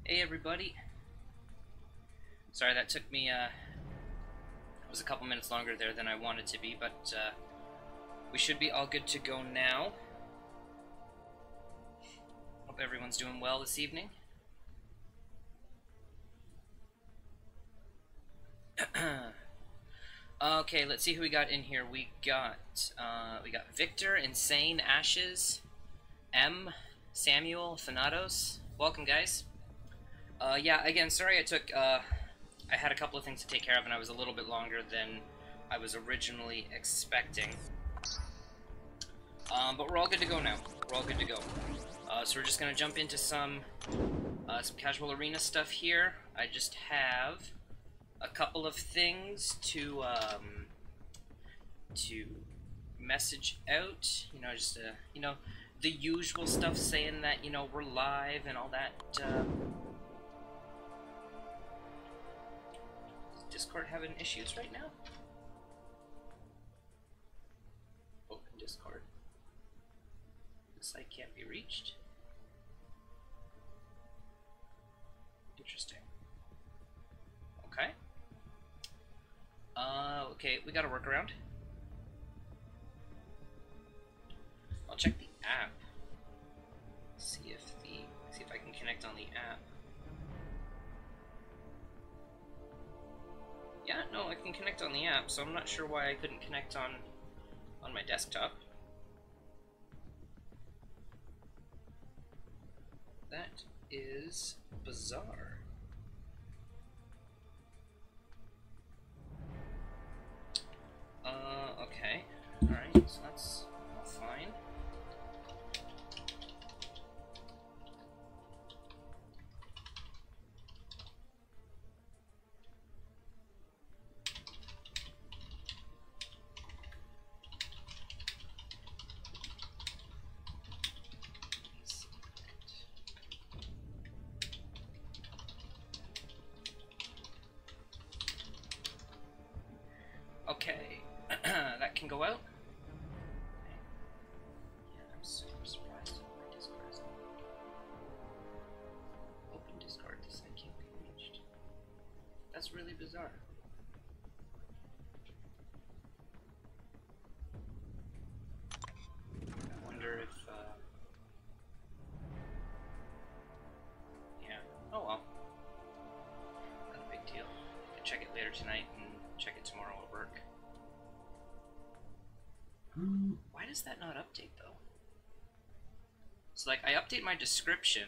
Hey everybody. Sorry that took me, it was a couple minutes longer there than I wanted to be, but we should be all good to go now. Hope everyone's doing well this evening. Okay, let's see who we got in here. We got Victor, Insane, Ashes, M, Samuel, Thanatos. Welcome, guys. Yeah, again, sorry I took, I had a couple of things to take care of, and I was a little bit longer than I was originally expecting. But we're all good to go now. We're all good to go. So we're just gonna jump into some casual arena stuff here. I just have a couple of things to message out. You know, just you know, the usual stuff saying that, you know, we're live and all that. Is Discord having issues right now? Open Discord. The site can't be reached. Interesting. Okay. Okay, we got a workaround. I'll check the app. See if I can connect on the app. Yeah, no, I can connect on the app, so I'm not sure why I couldn't connect on my desktop. That is bizarre. Okay. Alright, so that's all fine. Okay, that can go out. Yeah, I'm super surprised my Discord is not. Open Discord, this site can't be reached. That's really bizarre. I wonder if, yeah, oh well. Not a big deal. I can check it later tonight and check it tomorrow at work. Why does that not update though? So like I update my description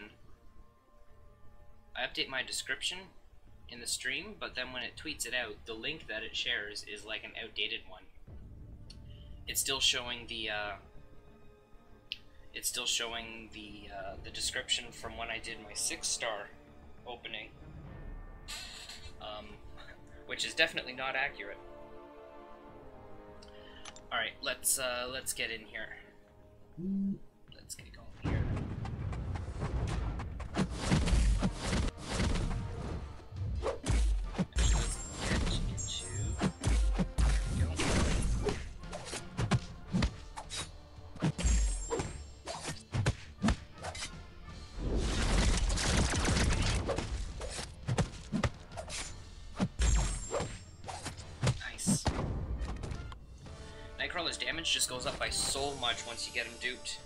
in the stream, but then when it tweets it out, the link that it shares is like an outdated one. It's still showing the the description from when I did my 6-star opening, which is definitely not accurate. All right, let's get in here. Let's get going here. Actually, let's get into. There we go. Nice. Nightcrawler's damage just goes up by so much once you get him duped.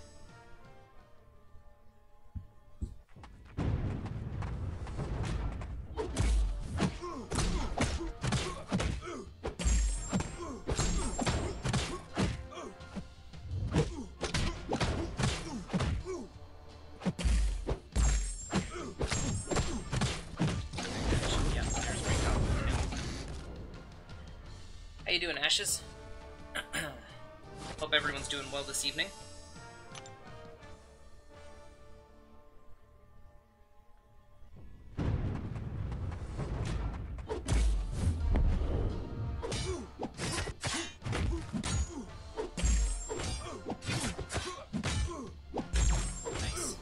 Yeah, there's recon. How you doing, Ashes? Hope everyone's doing well this evening. Nice.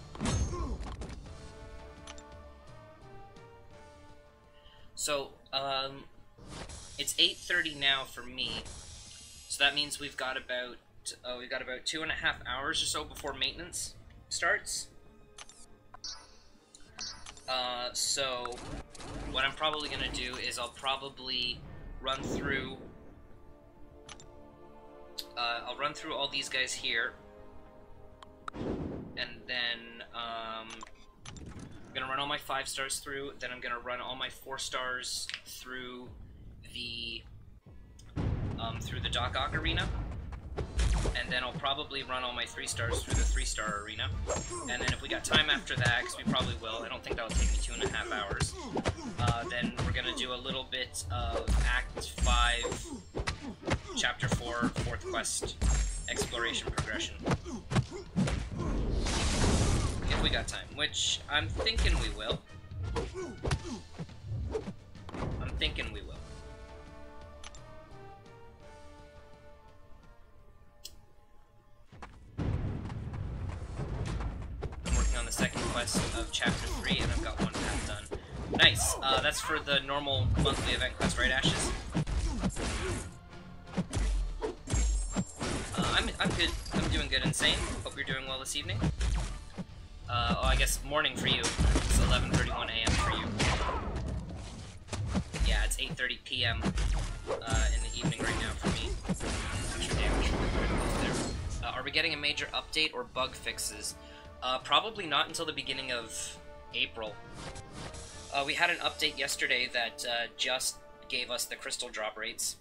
So, it's 8:30 now for me. So that means we've got about 2.5 hours or so before maintenance starts. So what I'm probably gonna do is I'll probably run through. I'll run through all these guys here, and then I'm gonna run all my 5 stars through. Then I'm gonna run all my 4 stars through the Doc Ock arena. And then I'll probably run all my 3 stars through the 3-star arena. And then if we got time after that, because we probably will, I don't think that'll take me 2.5 hours, then we're going to do a little bit of Act 5, Chapter 4, 4th Quest, Exploration Progression. If we got time, which I'm thinking we will. I'm thinking we will. On the second quest of Chapter 3, and I've got 1 path done. Nice. That's for the normal monthly event quest, right, Ashes? I'm good. I'm doing good, Insane. Hope you're doing well this evening. Oh, I guess morning for you. It's 11:31 a.m. for you. Yeah, it's 8:30 p.m. In the evening right now for me. Are we getting a major update or bug fixes? Probably not until the beginning of April. We had an update yesterday that just gave us the crystal drop rates.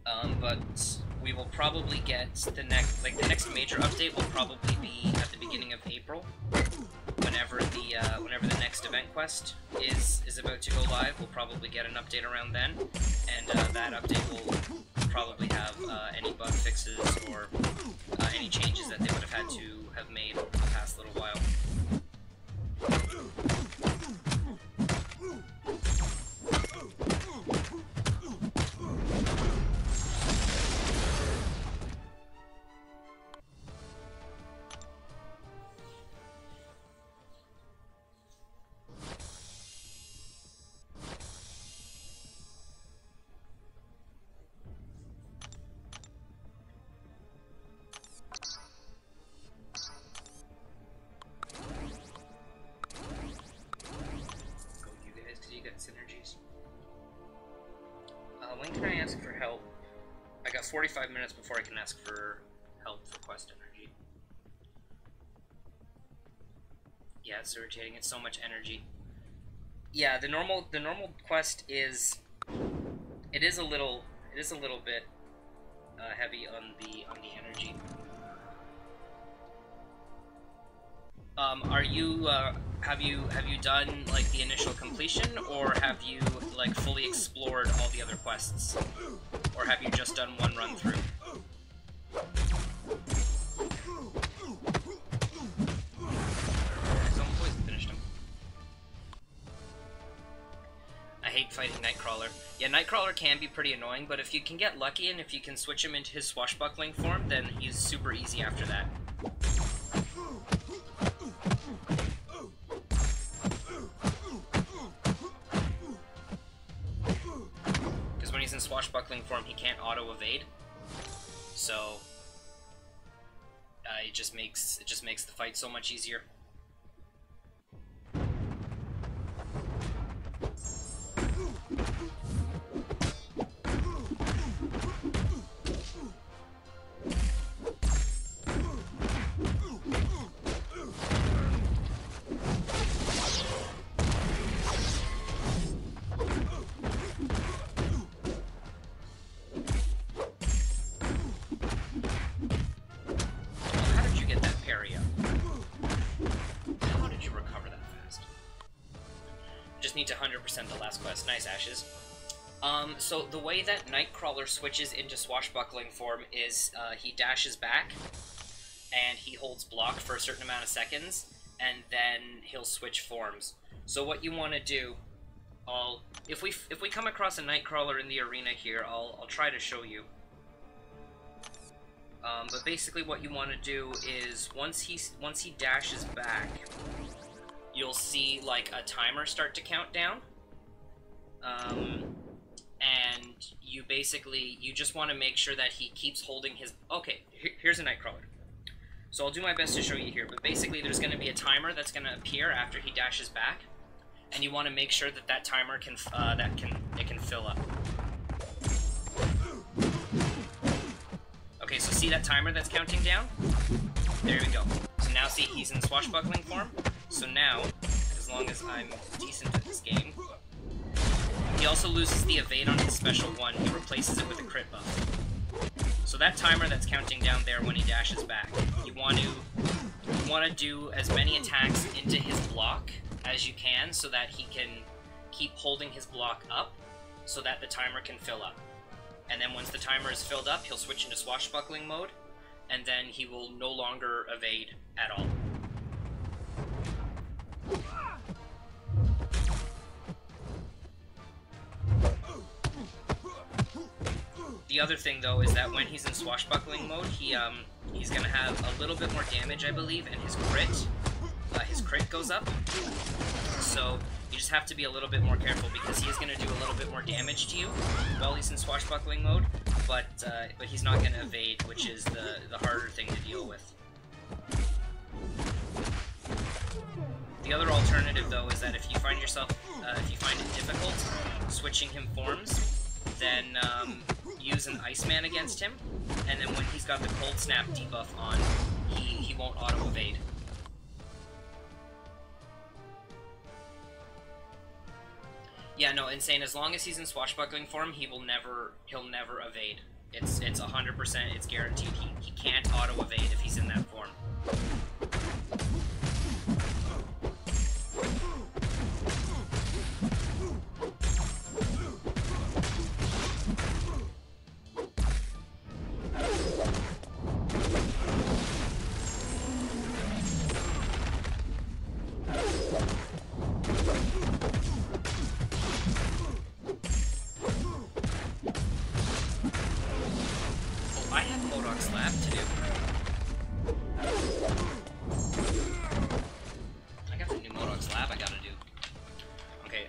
But we will probably get the next major update will probably be at the beginning of April, whenever the next event quest is about to go live. We'll probably get an update around then, and that update will probably have any bug fixes or any changes that they would have had to have made over the past little while. Synergies. When can I ask for help? I got 45 minutes before I can ask for help for quest energy. Yeah, it's irritating. It's so much energy. Yeah, the normal quest is it is a little bit heavy on the energy. Are you have you done like the initial completion, or have you like fully explored all the other quests, or have you just done one run through? Someone finished him. I hate fighting Nightcrawler. Yeah, Nightcrawler can be pretty annoying, but if you can get lucky and if you can switch him into his swashbuckling form, then he's super easy after that. When he's in swashbuckling form, he can't auto-evade, so it just makes the fight so much easier. Need to 100% the last quest. Nice, Ashes. So the way that Nightcrawler switches into swashbuckling form is he dashes back and he holds block for a certain amount of seconds, and then he'll switch forms. So what you want to do, if we come across a Nightcrawler in the arena here, I'll try to show you. But basically what you want to do is once he dashes back, you'll see like a timer start to count down, and you just want to make sure that he keeps holding his... Okay, here's a Nightcrawler. So I'll do my best to show you here, but basically there's going to be a timer that's going to appear after he dashes back, and you want to make sure that that timer can fill up. Okay, so see that timer that's counting down? There we go. So now see, he's in swashbuckling form. So now, as long as I'm decent at this game, he also loses the evade on his special one. He replaces it with a crit buff. So that timer that's counting down there when he dashes back, you want to do as many attacks into his block as you can so that he can keep holding his block up so that the timer can fill up. And then once the timer is filled up, he'll switch into swashbuckling mode, and then he will no longer evade at all. The other thing, though, is that when he's in swashbuckling mode, he's gonna have a little bit more damage, I believe, and his crit goes up. So you just have to be a little bit more careful because he is gonna do a little bit more damage to you while he's in swashbuckling mode, but he's not gonna evade, which is the harder thing to deal with. The other alternative, though, is that if you find it difficult switching him forms, then use an Iceman against him, and then when he's got the Cold Snap debuff on, he won't auto-evade. Yeah, no, Insane, as long as he's in swashbuckling form, he'll never evade. It's 100%, it's guaranteed. He can't auto-evade if he's in that form.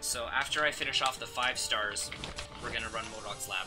So after I finish off the 5 stars, we're gonna run Modok's Lab.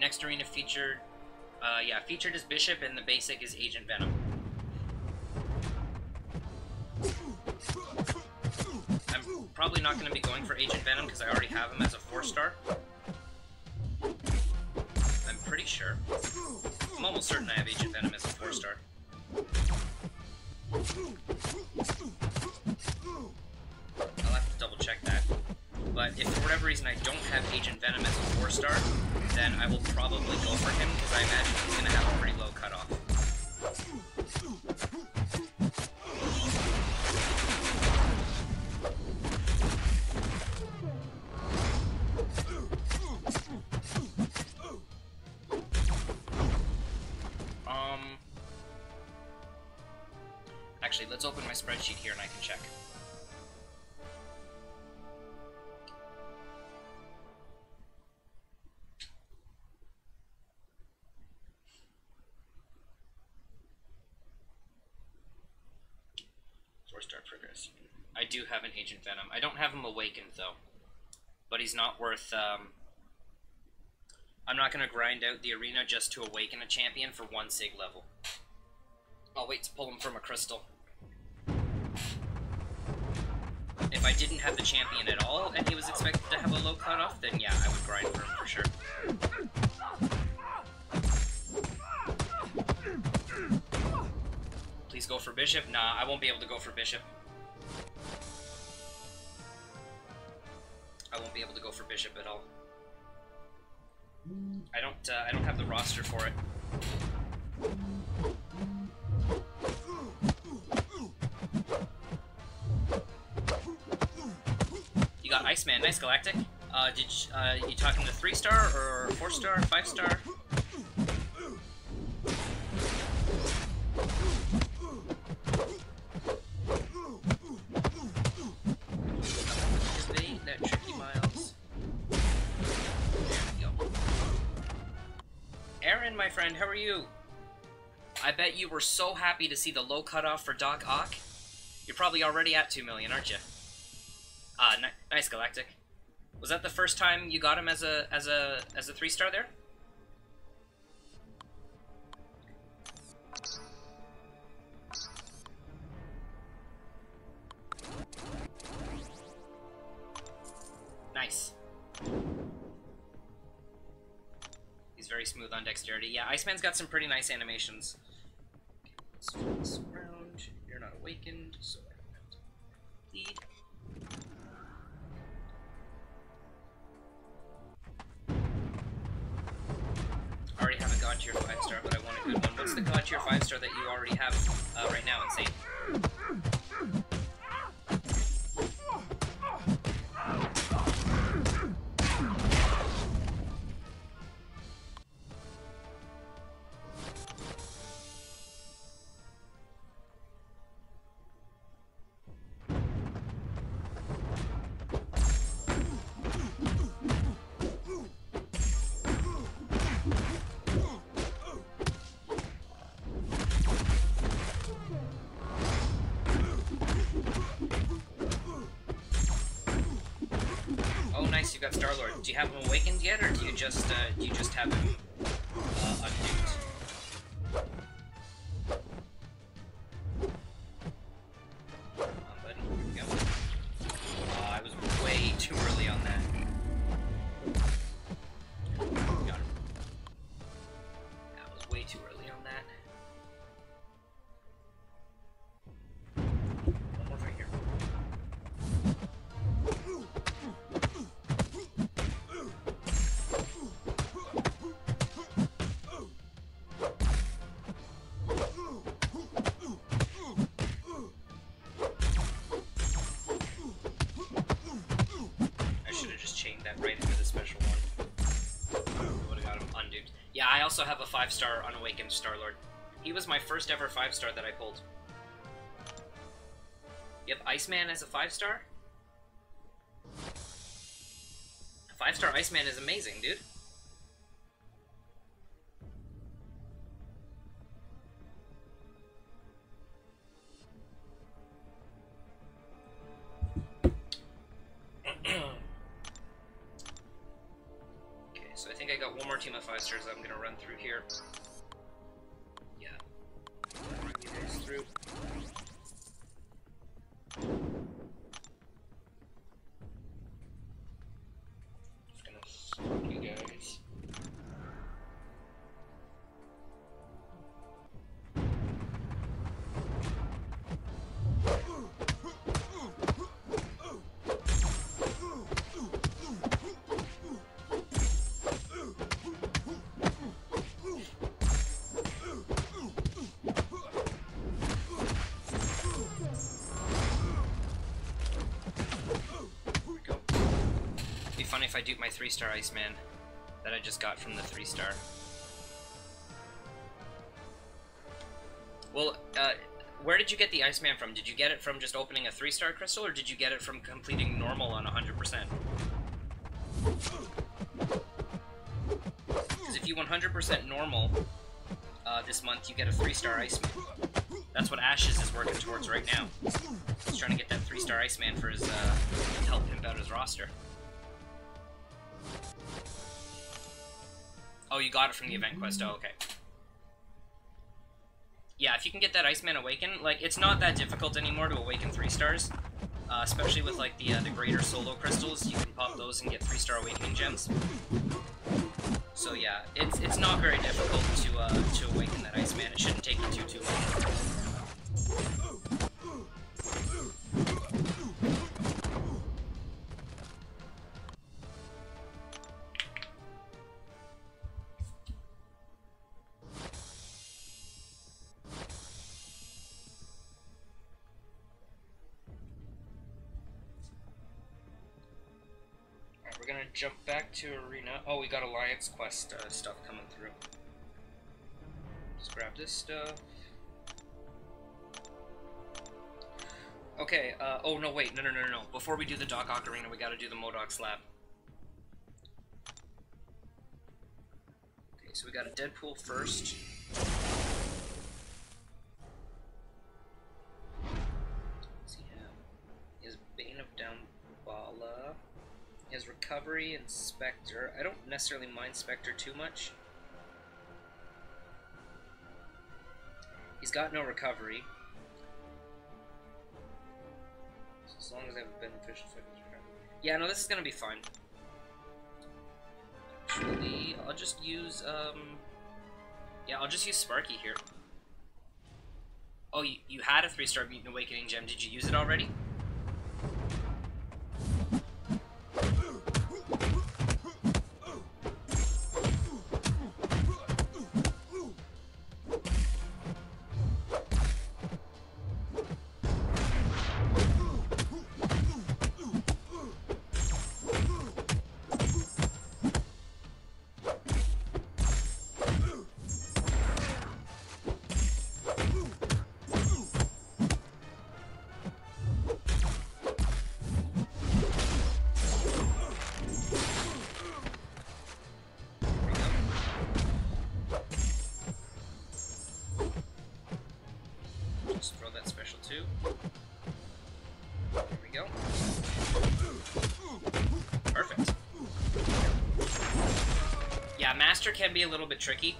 Next arena featured, featured as Bishop, and the basic is Agent Venom. I'm probably not going to be going for Agent Venom because I already have him as a 4-star. I'm pretty sure. I'm almost certain I have Agent Venom as a 4-star. I'll have to double check that. But if for whatever reason I don't have Agent Venom as a 4-star, then I will probably go for him because I imagine he's going to have a pretty low cutoff. Actually, let's open my spreadsheet here and I can check. Progress. I do have an Agent Venom. I don't have him awakened though, but he's not worth. I'm not going to grind out the arena just to awaken a champion for 1 sig level. I'll wait to pull him from a crystal. If I didn't have the champion at all and he was expected to have a low cutoff, then yeah, I would grind for him for sure. Please go for Bishop. Nah, I won't be able to go for Bishop. I won't be able to go for Bishop at all. I don't have the roster for it. got Iceman. Nice, Galactic. You talking to 3-star or 4-star, 5-star? Evade that tricky Miles. There we go. Aaron, my friend, how are you? I bet you were so happy to see the low cutoff for Doc Ock. You're probably already at 2 million, aren't you? Nice, Galactic. Was that the first time you got him as a 3-star there? Nice. He's very smooth on dexterity. Yeah, Iceman's got some pretty nice animations. Let's flip this around. You're not awakened, so I don't have to bleed. Already have a god tier 5-star, but I want a good one. What's the god tier 5-star that you already have right now, Insane? You got Star-Lord. Do you have him awakened yet, or do you just have him unduked? Come on, buddy. Here we go. I was way too early on that. Got him. That was way too early on that. One more right here. Yeah, I also have a 5-star unawakened Star-Lord. He was my first ever 5-star that I pulled. You have Iceman as a 5-star? 5-star Iceman is amazing, dude. So I think I got one more team of 5-stars I'm gonna run through here. Yeah. Run you guys through. Just gonna swap you guys. Funny if I dupe my 3-star Iceman that I just got from the 3-star. Well, where did you get the Iceman from? Did you get it from just opening a 3-star crystal, or did you get it from completing normal on 100%? Because if you 100% normal this month, you get a 3-star Iceman. That's what Ashes is working towards right now. He's trying to get that 3-star Iceman for his to help pimp out his roster. Oh, you got it from the event quest. Oh, okay. Yeah, if you can get that Iceman awaken, like, it's not that difficult anymore to awaken 3-stars. Especially with, like, the greater solo crystals. You can pop those and get 3-star awakening gems. So yeah, it's not very difficult to awaken that Iceman. It shouldn't take you too long. gonna jump back to arena. Oh, we got Alliance quest stuff coming through. Let's grab this stuff. Okay, oh no, wait, no. Before we do the Doc Ock Arena, we gotta do the Modoc's Lab. Okay, so we got a Deadpool first. What's he have? He has Bane of Damballa. He has Recovery and Spectre. I don't necessarily mind Spectre too much. He's got no Recovery. As long as I have a beneficial effect. Yeah, no, this is gonna be fine. Actually, I'll just use, yeah, I'll just use Sparky here. Oh, you had a 3-star Mutant Awakening gem. Did you use it already? Master can be a little bit tricky.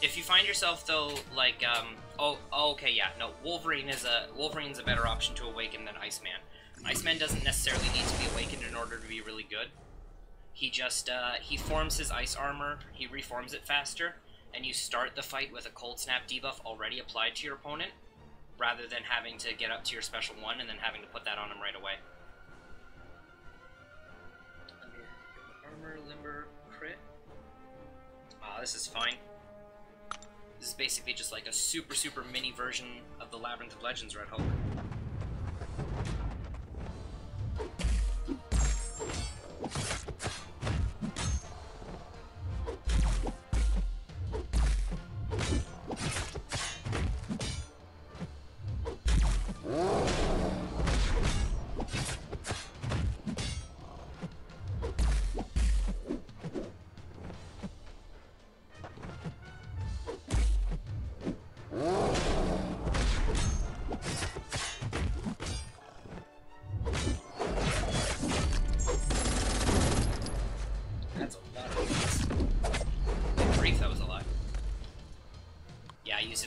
If you find yourself though, like, okay, yeah, no, Wolverine's a better option to awaken than Iceman. Iceman doesn't necessarily need to be awakened in order to be really good. He just, he forms his ice armor, he reforms it faster, and you start the fight with a Cold Snap debuff already applied to your opponent, rather than having to get up to your special 1 and then having to put that on him right away. Armor, Limber, Crit. This is fine. This is basically just like a super mini version of the Labyrinth of Legends Red Hulk.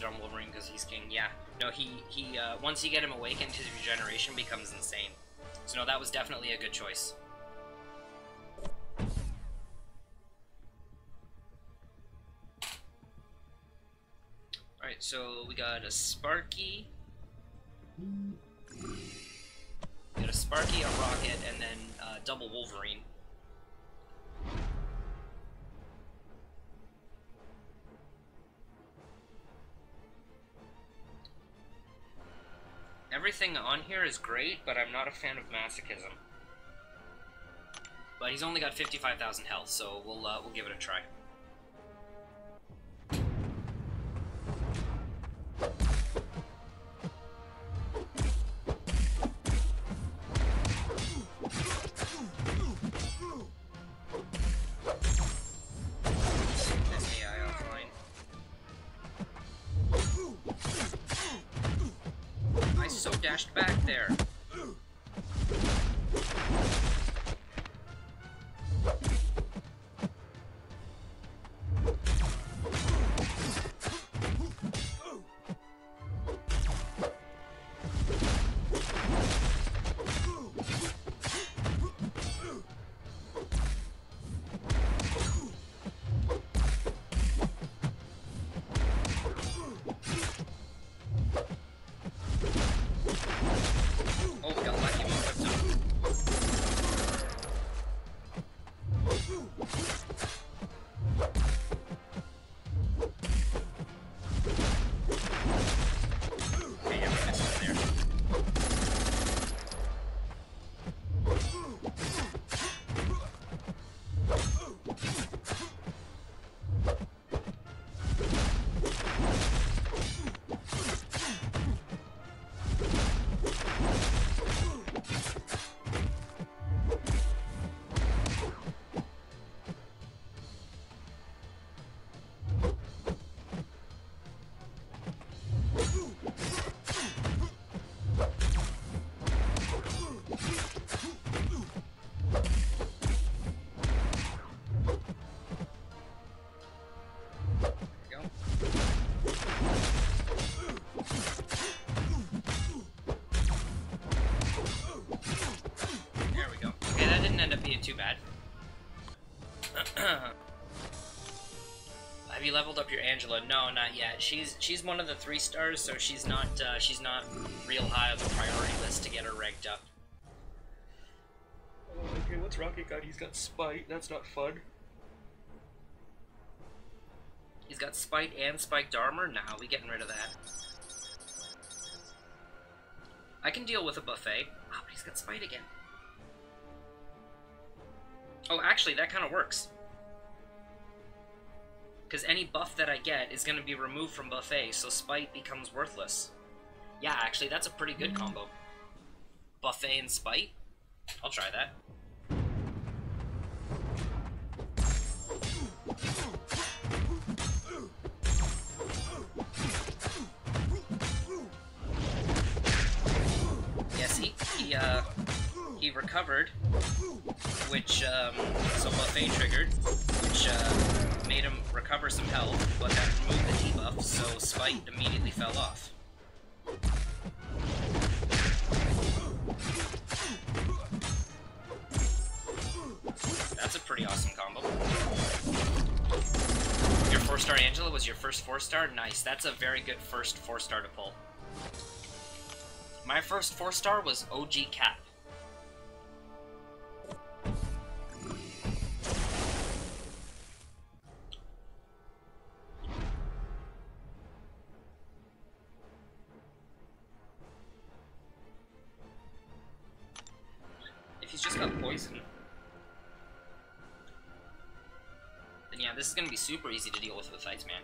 On Wolverine because he's king. Yeah, no, he once you get him awakened, his regeneration becomes insane. So no, that was definitely a good choice. Alright, so we got a Sparky. We got a Sparky, a Rocket, and then double Wolverine. Everything on here is great, but I'm not a fan of Masochism. But he's only got 55,000 health, so we'll give it a try. Dashed back there. you leveled up your Angela? No, not yet. She's one of the 3 stars, so she's not real high on the priority list to get her ranked up. Okay, what's Rocket got? He's got Spite. That's not fun. He's got Spite and Spiked Armor? Nah, we getting rid of that. I can deal with a buffet. Oh, but he's got Spite again. Oh, actually, that kind of works. Because any buff that I get is going to be removed from buffet, so Spite becomes worthless. Yeah, actually, that's a pretty good combo. Buffet and Spite? I'll try that. Yes, he recovered, which, so buffet triggered, which, made him recover some health, but that removed the debuff, so Spite immediately fell off. That's a pretty awesome combo. Your 4-star Angela was your first 4-star? Nice, that's a very good first 4-star to pull. My first 4-star was OG Cap. If he's just got poison, then yeah, this is gonna be super easy to deal with Ice Man.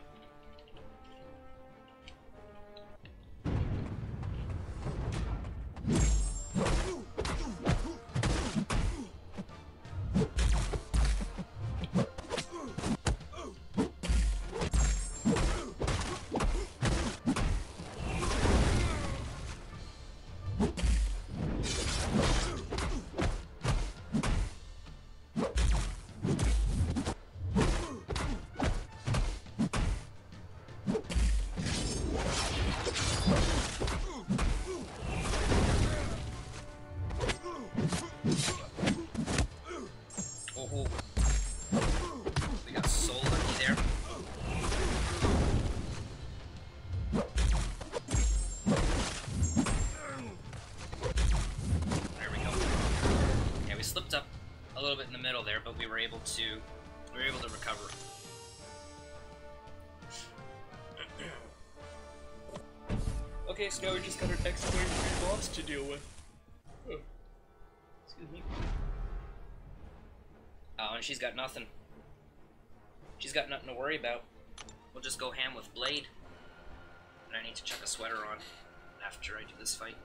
We got so lucky there. There we go. Yeah, we slipped up a little bit in the middle there, but we were able to recover. Okay, so now we just got our next wave 3 boss to deal with. Oh. Excuse me. Oh, and she's got nothing. She's got nothing to worry about. We'll just go ham with Blade. And I need to chuck a sweater on after I do this fight.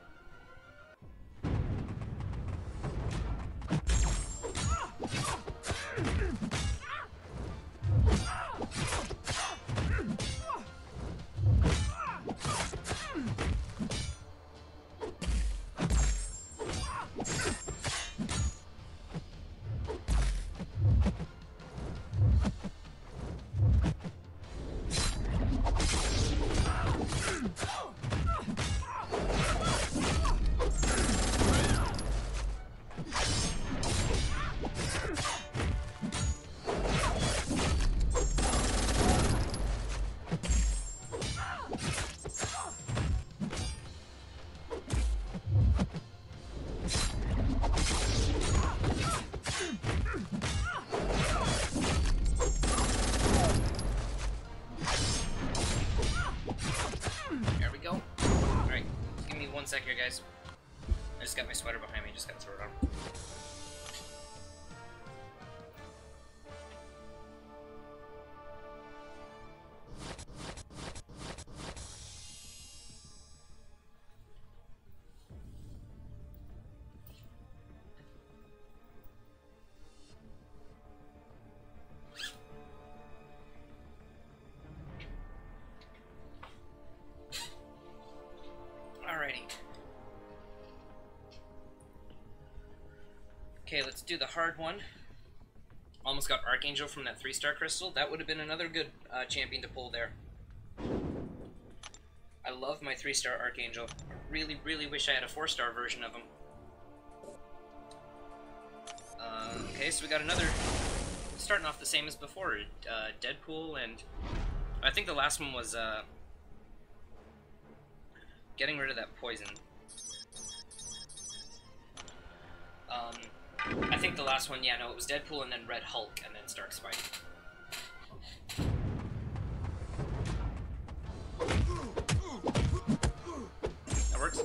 Sec here, guys. I just got my sweater behind me, just gotta throw it on. Okay, let's do the hard one. Almost got Archangel from that 3-star crystal. That would have been another good champion to pull there. I love my 3-star Archangel. I really, really wish I had a 4-star version of him. Okay, so we got another, starting off the same as before, Deadpool and I think the last one was getting rid of that poison. I think the last one, yeah, no, it was Deadpool and then Red Hulk and then Stark Spike. That works.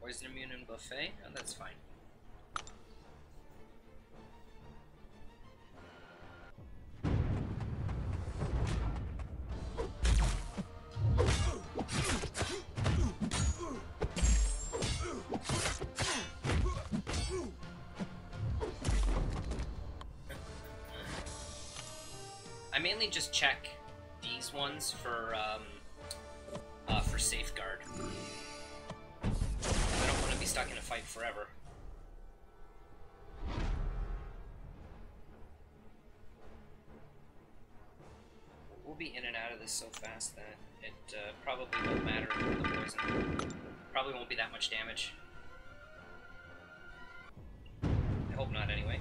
Poison immune and buffet? Oh, that's fine. I mainly just check these ones for safeguard. I don't want to be stuck in a fight forever. We'll be in and out of this so fast that it probably won't matter for the poison. Probably won't be that much damage. I hope not, anyway.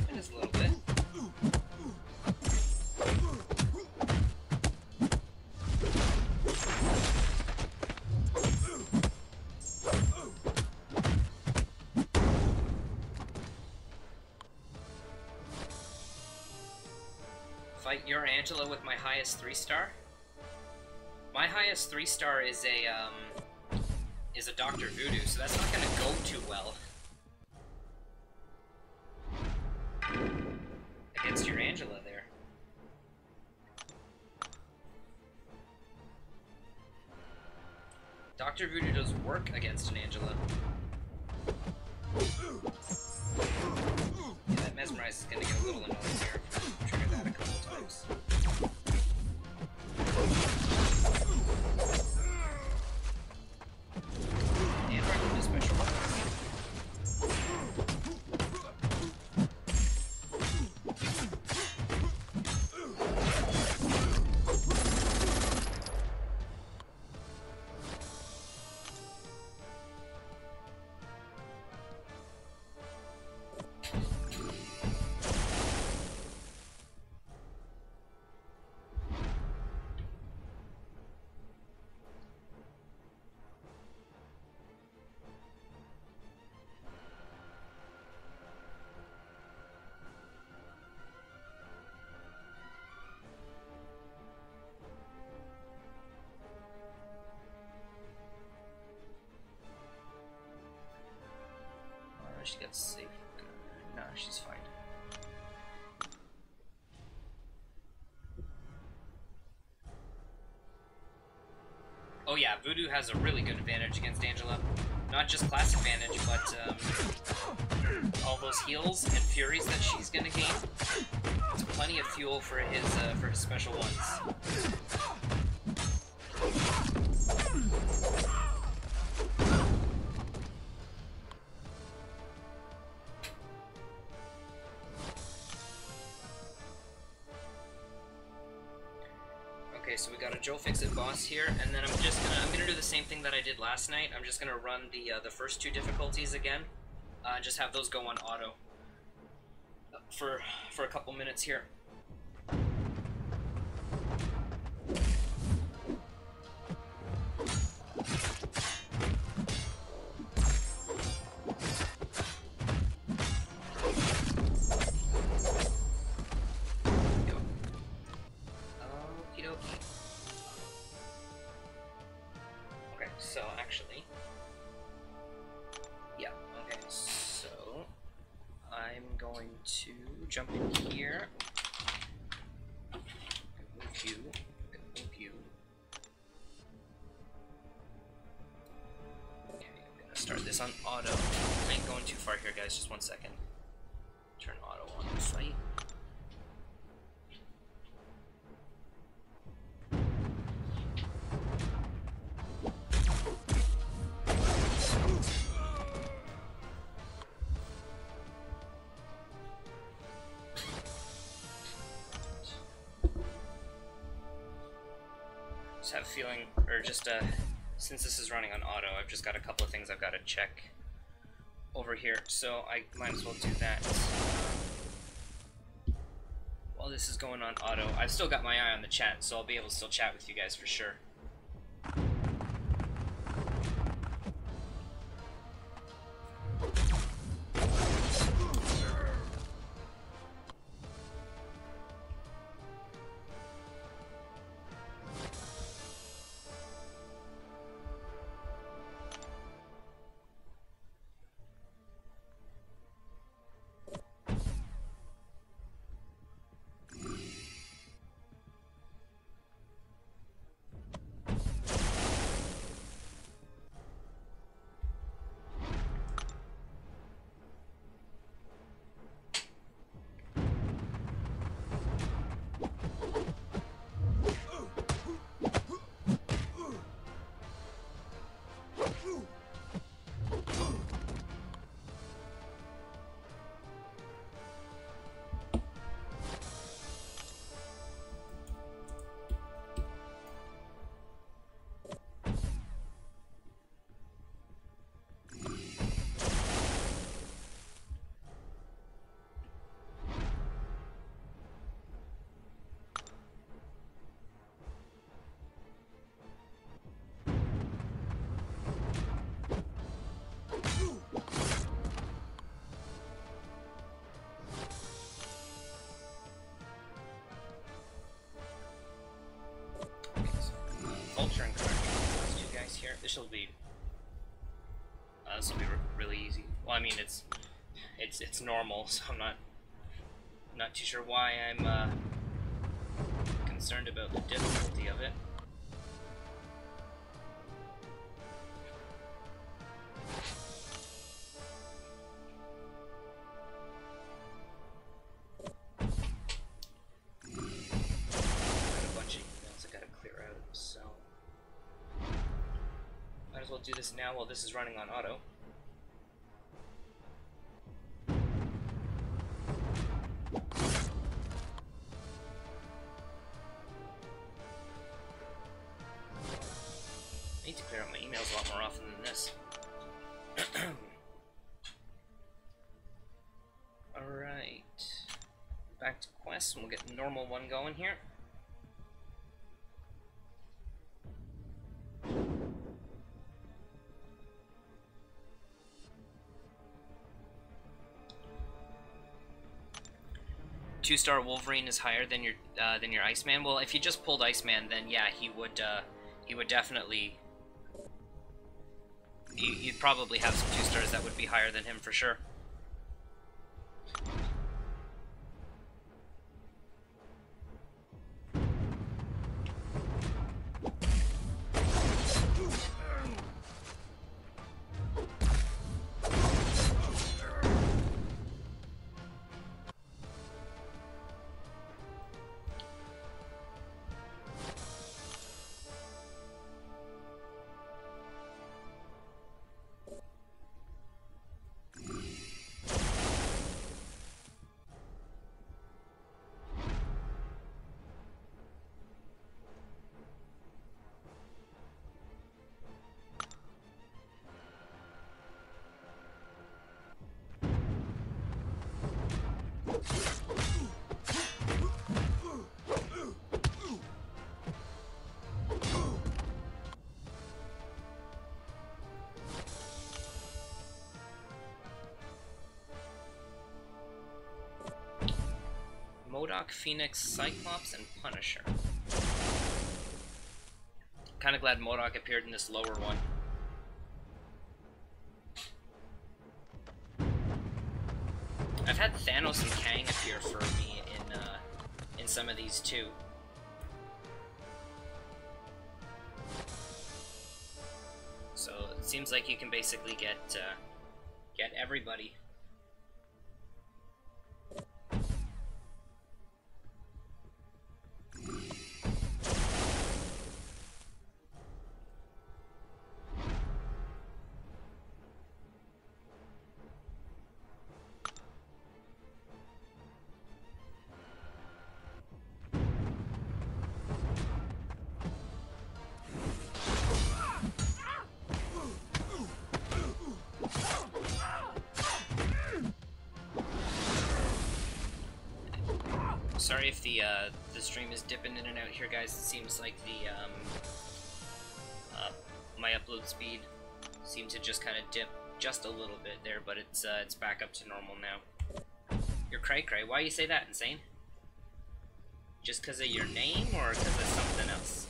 It is a little bit. Fight your Angela with my highest 3-star? My highest 3-star is a Dr. Voodoo, so that's not gonna go too well against your Angela there. Dr. Voodoo does work against an Angela. Yeah, that Mesmerize is gonna get a little annoying here if I trigger that a couple times. And right into special weapons. She gets safe. No, she's fine. Oh yeah, Voodoo has a really good advantage against Angela. Not just class advantage, but all those heals and furies that she's gonna gain. It's plenty of fuel for his special ones. Okay, so we got a Joe Fix-It boss here, and then I'm gonna do the same thing that I did last night. I'm just gonna run the first 2 difficulties again, just have those go on auto for a couple minutes here. So, actually, yeah, okay, so I'm going to jump in here, move you, okay, I'm gonna start this on auto. I ain't going too far here, guys, just 1 second. Turn auto on the fight. just have a feeling, or just since this is running on auto, I've just got a couple of things I've got to check over here, so I might as well do that while this is going on auto. I've still got my eye on the chat, so I'll be able to still chat with you guys for sure. Vulture and Crack, those two guys here. This will be really easy. Well, I mean it's normal, so I'm not too sure why I'm concerned about the difficulty of it. Do this now while this is running on auto. I need to clear out my emails a lot more often than this. Alright. Back to quests, and we'll get the normal one going here. Two-star Wolverine is higher than your Iceman. Well, if you just pulled Iceman, then yeah, he would definitely. You'd probably have some 2-stars that would be higher than him for sure. MODOK, Phoenix, Cyclops, and Punisher. Kinda glad MODOK appeared in this lower one. I've had Thanos and Kang appear for me in some of these too. So it seems like you can basically get everybody. Sorry if the stream is dipping in and out here, guys. It seems like the my upload speed seemed to just kind of dip just a little bit there, but it's back up to normal now. You're cray cray. Why you say that, Insane? Just because of your name, or because of something else?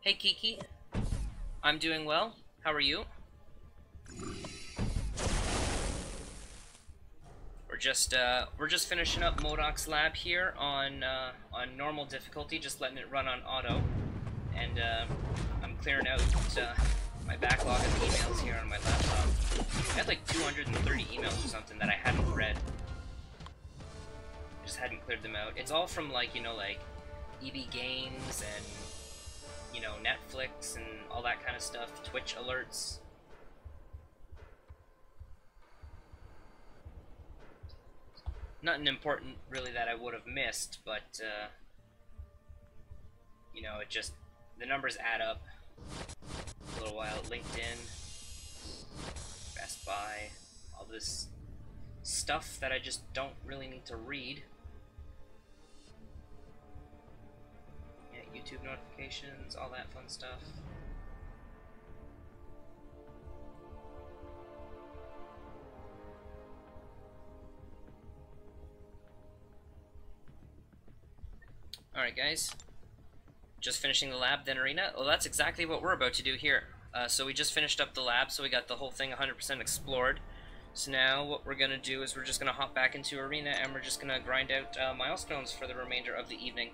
Hey Kiki, I'm doing well. How are you? We're just finishing up Modoc's lab here on normal difficulty, just letting it run on auto, and I'm clearing out my backlog of emails here on my laptop. I had like 230 emails or something that I hadn't read. I just hadn't cleared them out. It's all from like, you know, like EB Games and, you know, Netflix and all that kind of stuff, Twitch alerts. Nothing important, really, that I would have missed, but, you know, it just, the numbers add up. A little while, LinkedIn, Best Buy, all this stuff that I just don't really need to read. YouTube notifications, all that fun stuff. Alright guys, just finishing the lab, then arena. Well, that's exactly what we're about to do here. So we just finished up the lab, so we got the whole thing 100% explored. So now what we're going to do is we're just going to hop back into arena, and we're just going to grind out milestones for the remainder of the evening.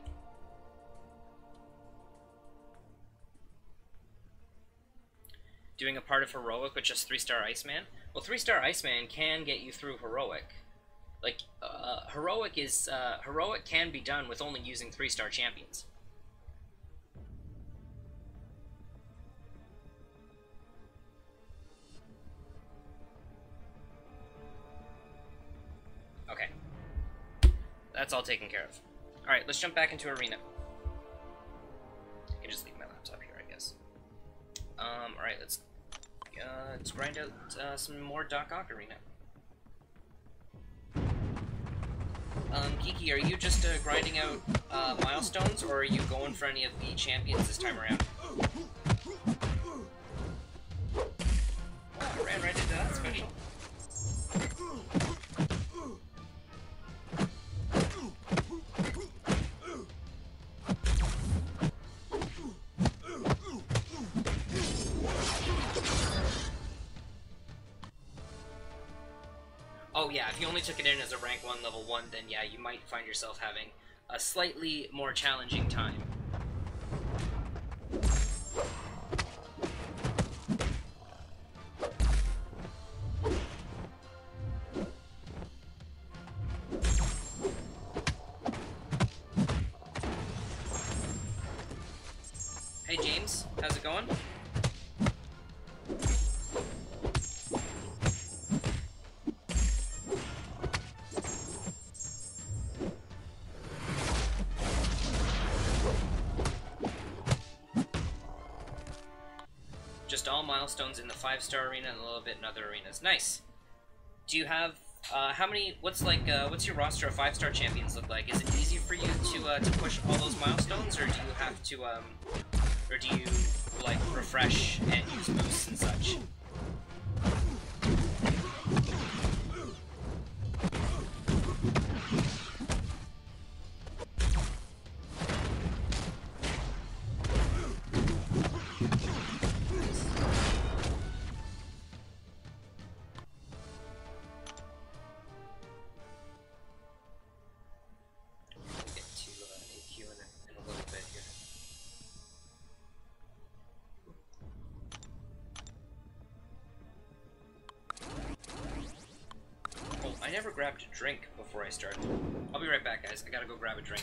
Doing a part of Heroic with just 3-star Iceman? Well, 3-star Iceman can get you through Heroic. Like, Heroic can be done with only using 3-star champions. Okay. That's all taken care of. Alright, let's jump back into arena. I can just leave my laptop here, I guess. Alright, let's grind out some more Doc Ock arena. Kiki, are you just grinding out milestones, or are you going for any of the champions this time around? Oh, I ran right into that special. Oh yeah, if you only took it in as a rank 1, level 1, then yeah, you might find yourself having a slightly more challenging time. Hey James, how's it going? Just all milestones in the 5-star arena and a little bit in other arenas. Nice. Do you have what's your roster of 5-star champions look like? Is it easy for you to push all those milestones, or do you have to or do you like refresh and use boosts and such? grabbed a drink before I started. I'll be right back, guys. I gotta go grab a drink.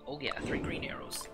Oh yeah, 3 green arrows.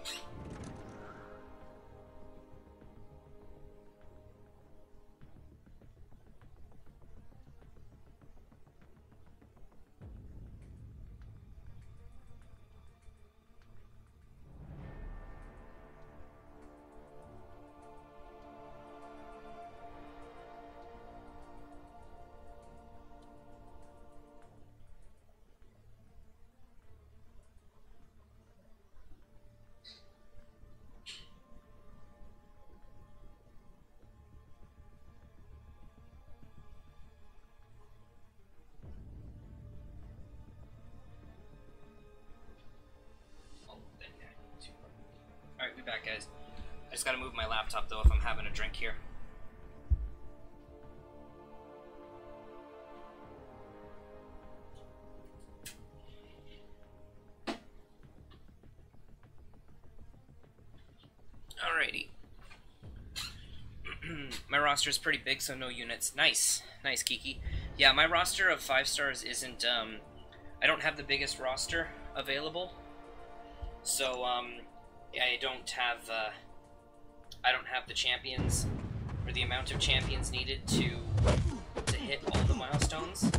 Alright, we back, guys. I just gotta move my laptop, though, if I'm having a drink here. Alrighty. My roster is pretty big, so no units. Nice. Nice, Kiki. Yeah, my roster of 5 stars isn't, I don't have the biggest roster available. So, I don't have the champions, or the amount of champions needed to hit all the milestones.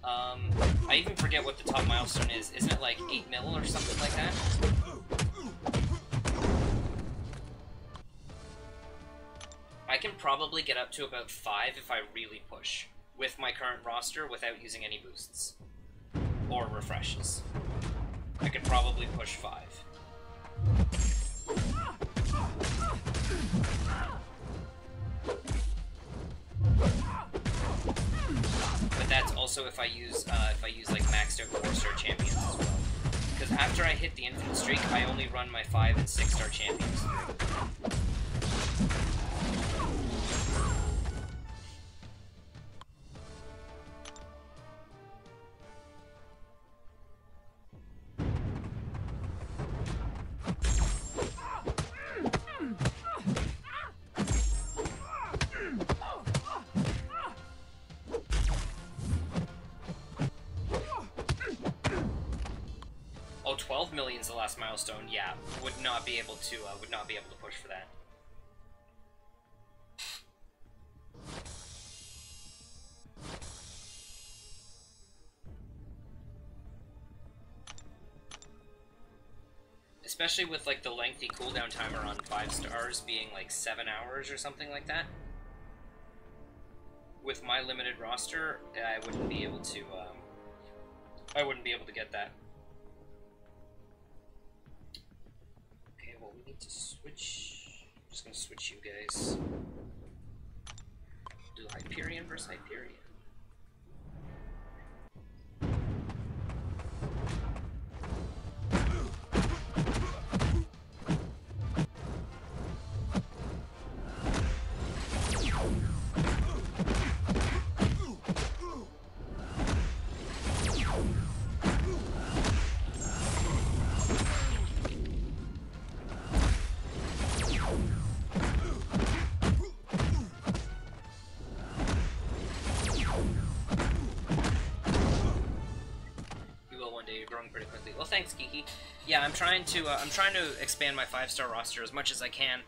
I even forget what the top milestone is. Isn't it like 8 mil or something like that? I can probably get up to about 5 if I really push, with my current roster without using any boosts or refreshes. I could probably push 5. But that's also if I use like maxed out 4-star champions as well. Because after I hit the infinite streak, I only run my 5 and 6-star champions through. Oh, 12 million's the last milestone. Yeah, would not be able to push for that. Especially with like the lengthy cooldown timer on 5 stars being like 7 hours or something like that. With my limited roster, I wouldn't be able to get that. Okay, well we need to switch. I'm just gonna switch you guys. Do Hyperion versus Hyperion. Pretty quickly. Well, thanks, Kiki. Yeah, I'm trying to expand my 5-star roster as much as I can,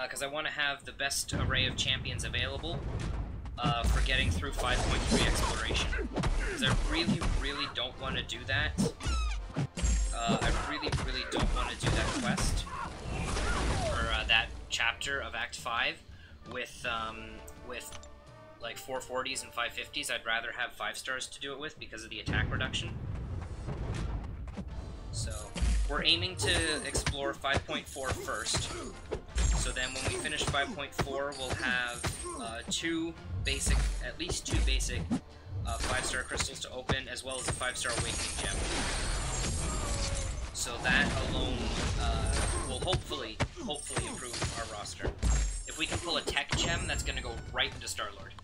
because I want to have the best array of champions available for getting through 5.3 exploration. Because I really, really don't want to do that. I really, really don't want to do that quest or that chapter of Act 5 with like 440s and 550s. I'd rather have 5 stars to do it with because of the attack reduction. So, we're aiming to explore 5.4 first. So then when we finish 5.4, we'll have at least two basic 5-star crystals to open, as well as a 5-star awakening gem. So that alone will hopefully improve our roster. If we can pull a tech gem, that's going to go right into Star-Lord.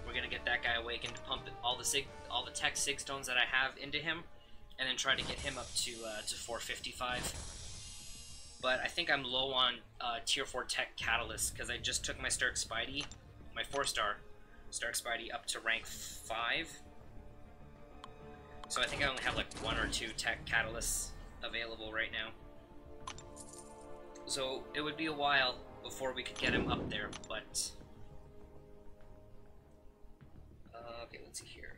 We're going to get that guy awakened, pump all the tech sig stones that I have into him, and then try to get him up to 455. But I think I'm low on tier 4 tech catalyst because I just took my Stark Spidey, my 4-star, Stark Spidey up to rank 5. So I think I only have like 1 or 2 tech catalysts available right now. So it would be a while before we could get him up there, but... okay, let's see here.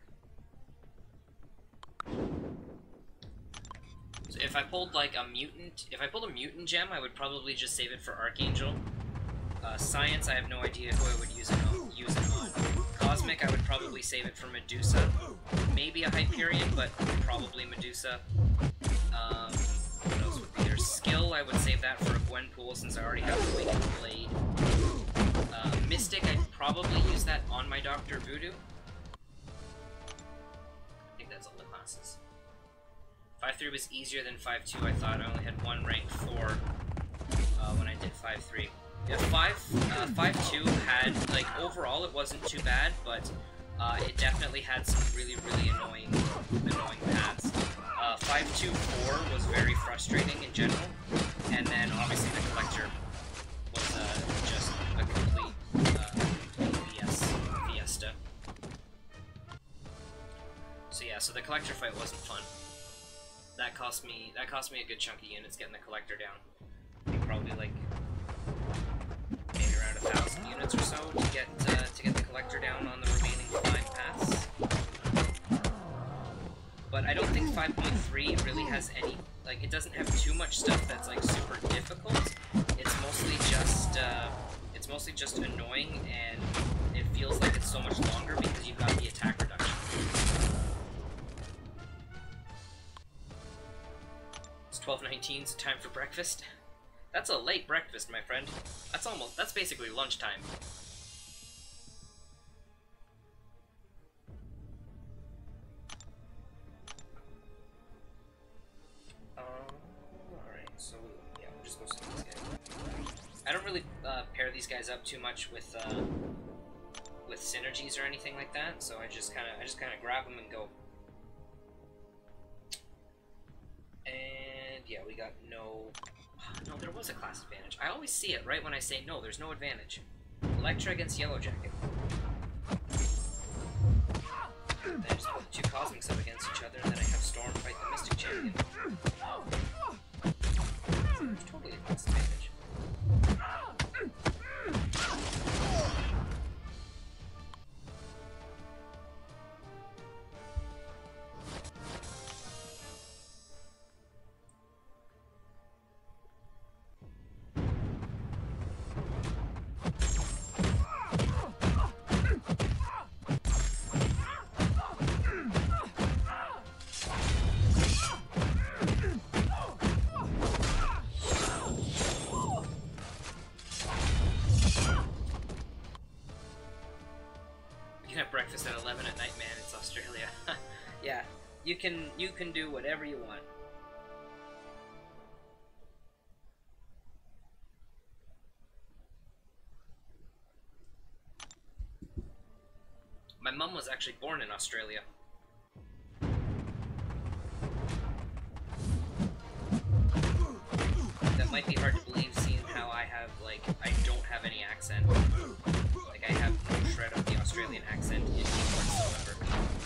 So if I pulled like a mutant, if I pulled a mutant gem, I would probably just save it for Archangel. Science, I have no idea who I would use it on. Cosmic, I would probably save it for Medusa. Maybe a Hyperion, but probably Medusa. What else would be there? Skill, I would save that for a Gwenpool since I already have the Awakened Blade. Mystic, I'd probably use that on my Dr. Voodoo. I think that's all the classes. 5-3 was easier than 5-2, I thought. I only had 1 rank 4 when I did 5-3. Yeah, 5-2 had, like, overall it wasn't too bad, but it definitely had some really, really annoying paths. 5-2-4 was very frustrating in general, and then obviously the Collector was just a complete fiesta. So yeah, so the Collector fight wasn't fun. That cost me a good chunk of units getting the Collector down. Probably like maybe around 1,000 units or so to get the Collector down on the remaining 5 paths. But I don't think 5.3 really has any, like, it doesn't have too much stuff that's like super difficult. It's mostly just annoying, and it feels like it's so much longer because you've got the attack reduction. It's 12:19, so time for breakfast. That's a late breakfast, my friend. That's basically lunchtime. Alright, so yeah, we'll just go see these guys. I don't really pair these guys up too much with synergies or anything like that, so I just kinda grab them and go. And yeah, we got no, there was a class advantage. I always see it right when I say no, there's no advantage. Electra against Yellow Jacket. Then I just put the 2 Cosmics up against each other, and then I have Storm fight the Mystic Champion. There's totally a class advantage. Breakfast at 11 at night, man. It's Australia. Yeah, you can do whatever you want. My mum was actually born in Australia. That might be hard to believe, seeing how I don't have any accent. Like, I have no shred of the Australian accent in me whatsoever.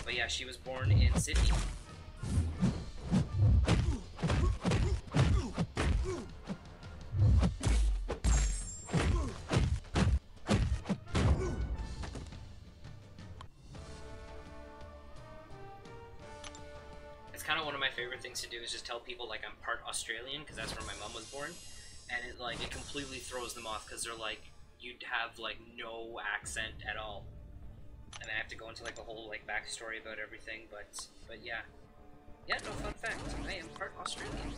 But yeah, she was born in Sydney. It's kind of one of my favorite things to do is just tell people like I'm part Australian, because that's where my mom was born, and it completely throws them off, because they're like, you'd have like no accent at all, and I have to go into like a whole like backstory about everything. But yeah, no, fun fact, I am part Australian.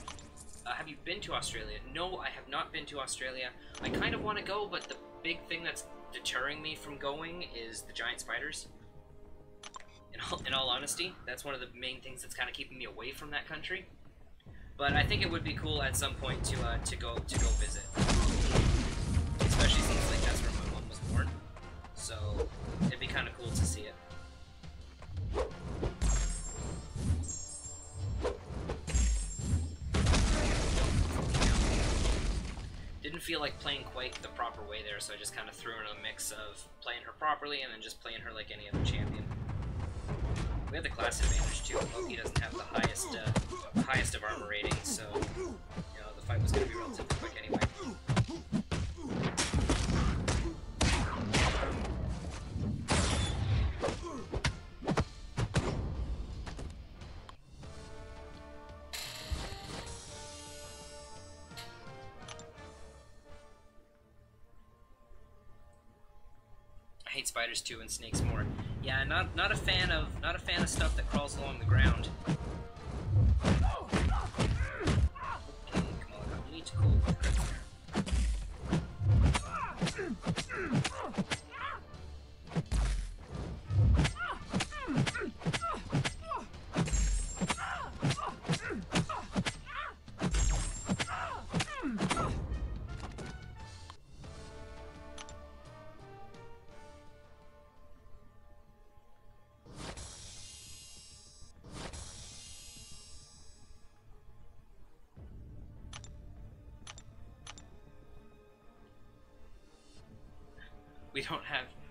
Have you been to Australia? No, I have not been to Australia. I kind of want to go, but the big thing that's deterring me from going is the giant spiders. In all honesty, that's one of the main things that's kind of keeping me away from that country. But I think it would be cool at some point to go visit. Especially since like that's where my mom was born, so it'd be kind of cool to see it. Didn't feel like playing Quake the proper way there, so I just kind of threw in a mix of playing her properly and then just playing her like any other champion. We have the class advantage too. Loki doesn't have the highest of armor ratings, so you know the fight was going to be relatively quick anyway. I hate spiders too and snakes more. Yeah, not a fan of stuff that crawls along the ground. Okay, come on, you need to cool right there.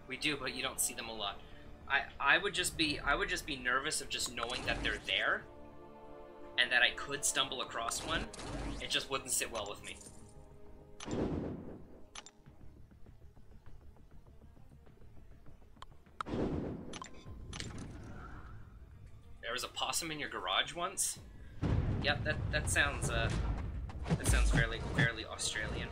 We do, but you don't see them a lot. I would just be nervous of just knowing that they're there, and that I could stumble across one. It just wouldn't sit well with me. There was a possum in your garage once? Yep, that sounds fairly Australian.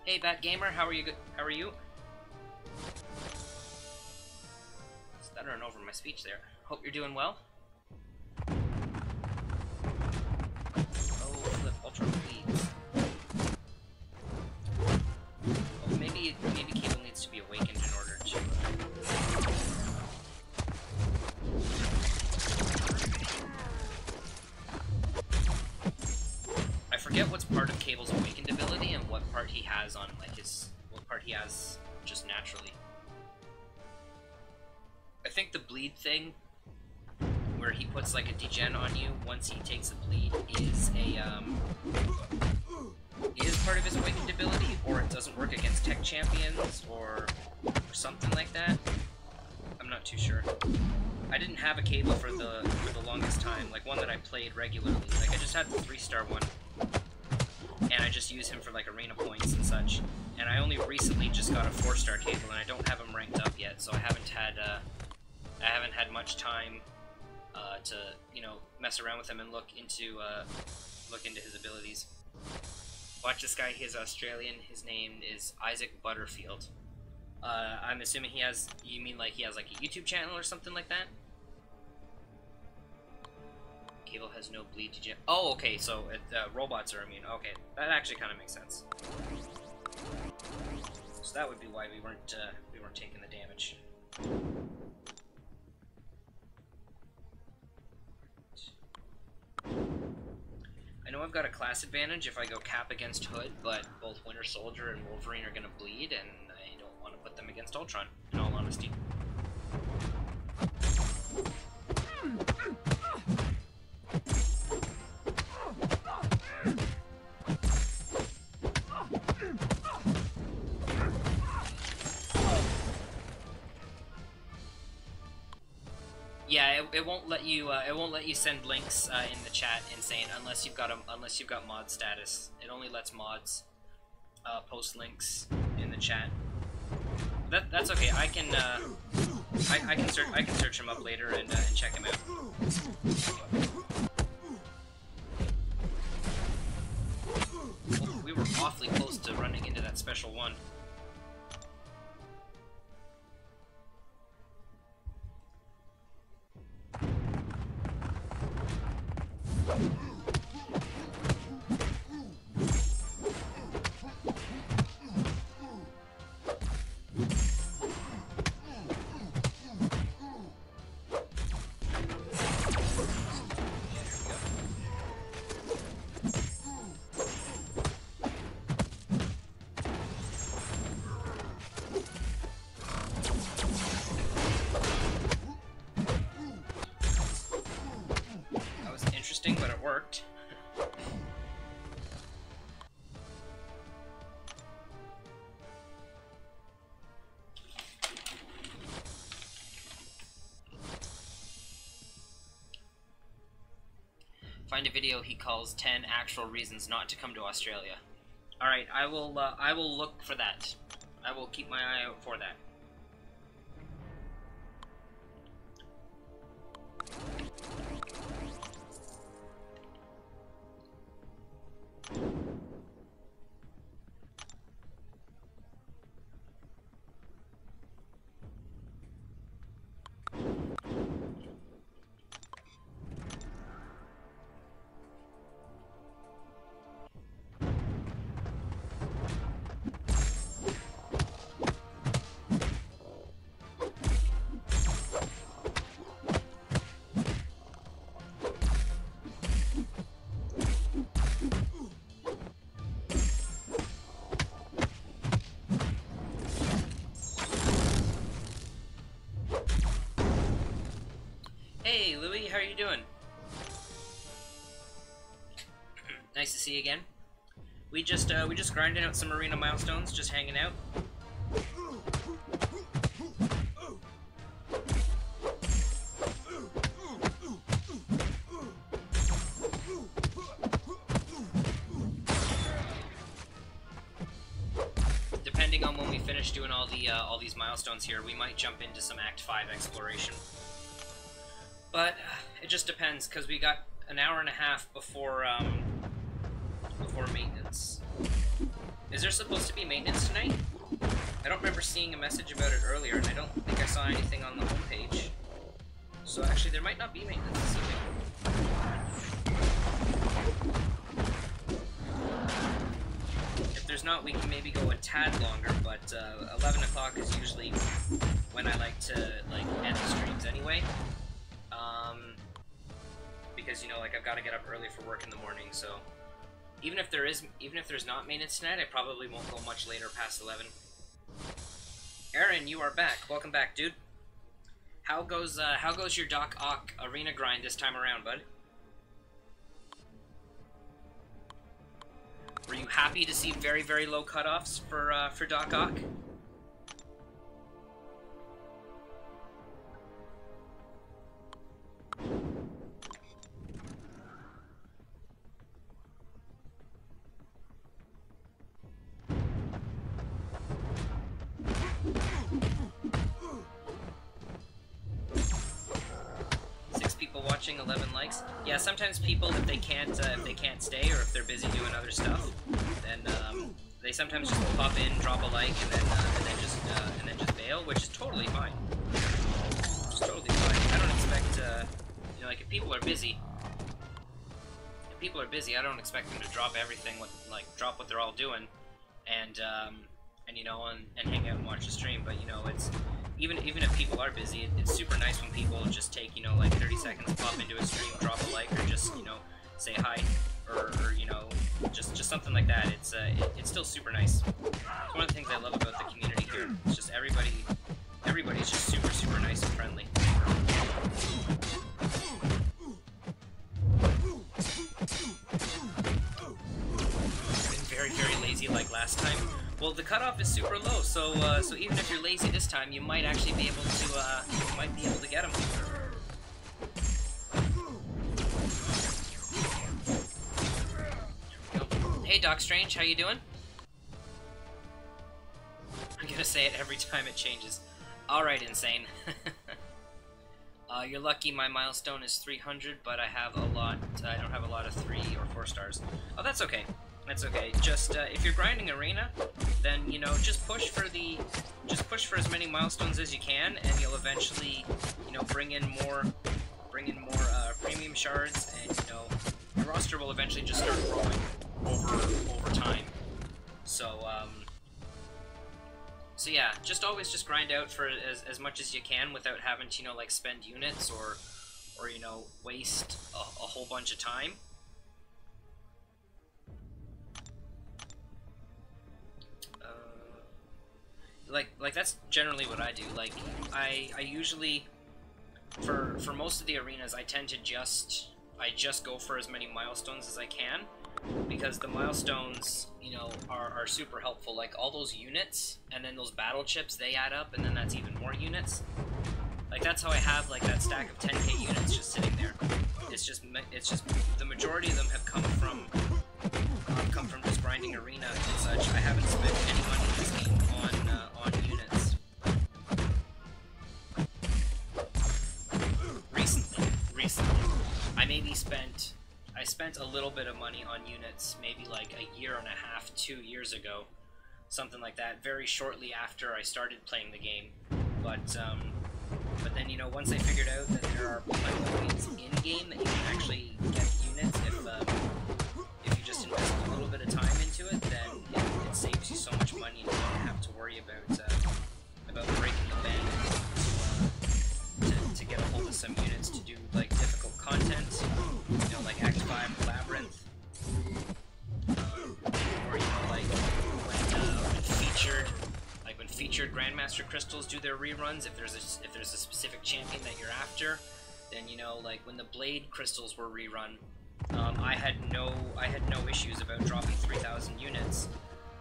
Hey, Bat Gamer, how are you? How are you? Stuttering over my speech there. Hope you're doing well. Oh, flip ultra bleeds. Oh, maybe Cable needs to be awakened in order to. I forget what's part of Cable's awakened ability and what part he has on like what part he has just naturally. I think the bleed thing, where he puts like a degen on you once he takes a bleed, is part of his awakened ability, or it doesn't work against tech champions or something like that. I'm not too sure. I didn't have a Cable for the longest time, like one that I played regularly. Like I just had the 3-star one. And I just use him for like arena points and such. And I only recently just got a 4-star Cable, and I don't have him ranked up yet, so I haven't had much time to mess around with him and look into his abilities. Watch this guy. He's Australian. His name is Isaac Butterfield. I'm assuming you mean like he has like a YouTube channel or something like that? Cable has no bleed to jam. Oh, okay, so robots are immune. Okay, that actually kind of makes sense. So that would be why we weren't taking the damage. I know I've got a class advantage if I go Cap against Hood, but both Winter Soldier and Wolverine are gonna bleed, and I don't want to put them against Ultron, in all honesty. Yeah, it won't let you. It won't let you send links in the chat, Insane, unless you've got mod status. It only lets mods post links in the chat. That's okay. I can search him up later and check him out. Oh, we were awfully close to running into that special one. worked. Find a video he calls 10 actual reasons not to come to Australia. Alright, I will look for that. I will keep my eye out for that. Hey, Louie, how are you doing? Nice to see you again. We just grinding out some arena milestones, just hanging out. Depending on when we finish doing all these milestones here, we might jump into some Act 5 exploration. But it just depends, because we got an hour and a half before maintenance. Is there supposed to be maintenance tonight? I don't remember seeing a message about it earlier, and I don't think I saw anything on the homepage. So actually, there might not be maintenance this evening. If there's not, we can maybe go a tad longer, but 11 o'clock is usually when I like to end the streams anyway. Because, you know, like, I've got to get up early for work in the morning, so even if there's not maintenance tonight, I probably won't go much later past 11. Aaron, you are back. Welcome back, dude. How goes your Doc Ock arena grind this time around, bud? Were you happy to see very, very low cutoffs for Doc Ock? Watching, 11 likes. Yeah, sometimes people, if they can't stay, or if they're busy doing other stuff, then they sometimes just pop in, drop a like, and then just bail, which is totally fine. It's totally fine. I don't expect, you know, like, if people are busy, I don't expect them to drop everything, drop what they're all doing, and you know, and hang out and watch the stream. But, you know, it's even if people are busy, it's super nice when people just take, you know, like 30 seconds, pop into a stream, drop a like, or just, you know, say hi, or you know, just something like that. It's still super nice. It's one of the things I love about the community here. It's just everybody's just super nice and friendly. Been very lazy like last time. Well, the cutoff is super low, so even if you're lazy this time, you might actually be able to get them. Hey, Doc Strange, how you doing? I'm gonna say it every time it changes. All right, Insane. You're lucky. My milestone is 300, but I don't have a lot of 3 or 4 stars. Oh, that's okay. That's okay. Just if you're grinding arena, then, you know, just push for as many milestones as you can, and you'll eventually, you know, bring in more premium shards, and, you know, your roster will eventually just start growing over time. So so yeah, always grind out for as much as you can without having to, you know, like, spend units or you know, waste a whole bunch of time. Like that's generally what I do. Like, I usually, for most of the arenas, I tend to just I just go for as many milestones as I can, because the milestones, you know, are super helpful. Like all those units and then those battle chips, they add up, and then that's even more units. Like that's how I have like that stack of 10k units just sitting there. It's just the majority of them have come from just grinding arena and such. I haven't spent any money in this game on units. Recently, I spent a little bit of money on units, maybe like a year and a half, 2 years ago, something like that. Very shortly after I started playing the game, but then, you know, once I figured out that there are plenty of ways in-game that you can actually get units if you just invest a little bit of time into it, then it saves you so much money and you don't have to worry about breaking the bank to get a hold of some units to do, like, difficult content, you know, like Act 5 Labyrinth, or, you know, like, when featured Grandmaster Crystals do their reruns, if there's a specific champion that you're after, then, you know, like when the Blade Crystals were rerun, I had no issues about dropping 3,000 units,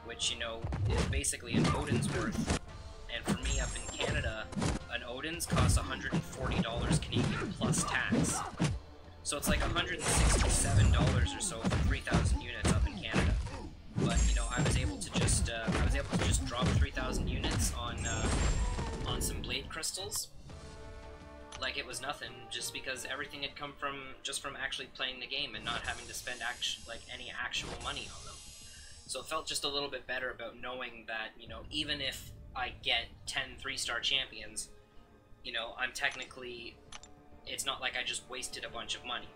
which, you know, is basically an Odin's worth. And for me up in Canada, an Odin's costs $140 Canadian plus tax. So it's like $167 or so for 3,000 units up in Canada. But, you know, I was able to just drop 3,000 units on some Blade Crystals like it was nothing, just because everything had come from actually playing the game and not having to spend any actual money on them. So it felt just a little bit better about knowing that, you know, even if I get 10 3-star champions, you know, I'm technically, it's not like I just wasted a bunch of money.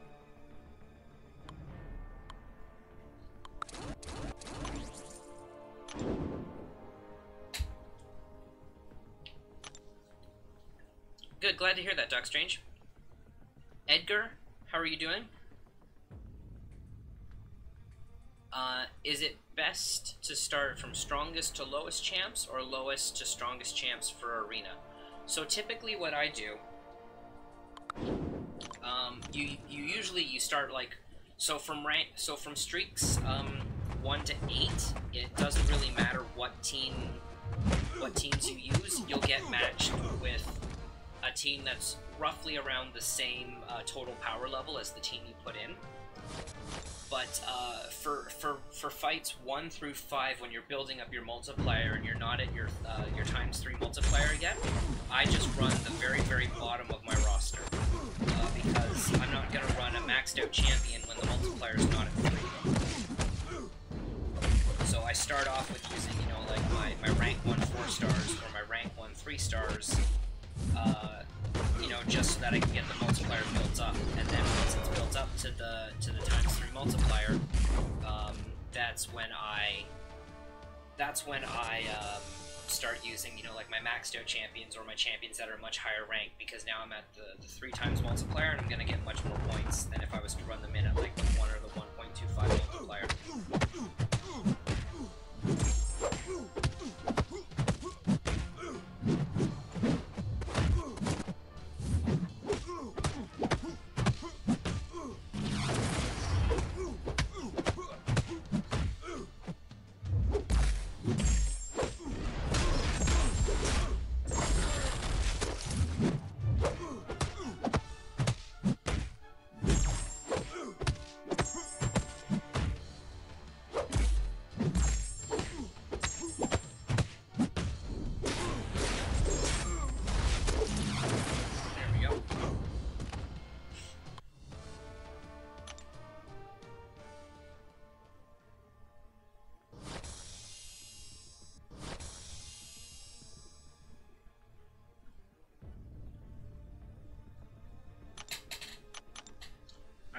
Good, glad to hear that, Doc Strange. Edgar, how are you doing? Is it best to start from strongest to lowest champs, or lowest to strongest champs for arena? So typically what I do, you usually start like, so from streaks 1 to 8, it doesn't really matter what teams you use. You'll get matched with a team that's roughly around the same total power level as the team you put in. But for fights 1 through 5, when you're building up your multiplier and you're not at your ×3 multiplier yet, I just run the very, very bottom of my roster, because I'm not gonna run a maxed out champion when the multiplier is not at 3. So I start off with using, you know, like my rank 1 4-stars or my rank 1 3-stars, you know, just so that I can get the multiplier built up, and then once it's built up to the ×3 multiplier, that's when I start using, you know, like my maxed out champions or my champions that are much higher rank, because now I'm at the 3 times multiplier and I'm gonna get much more points than if I was to run them in at like the 1 or the 1.25 multiplier.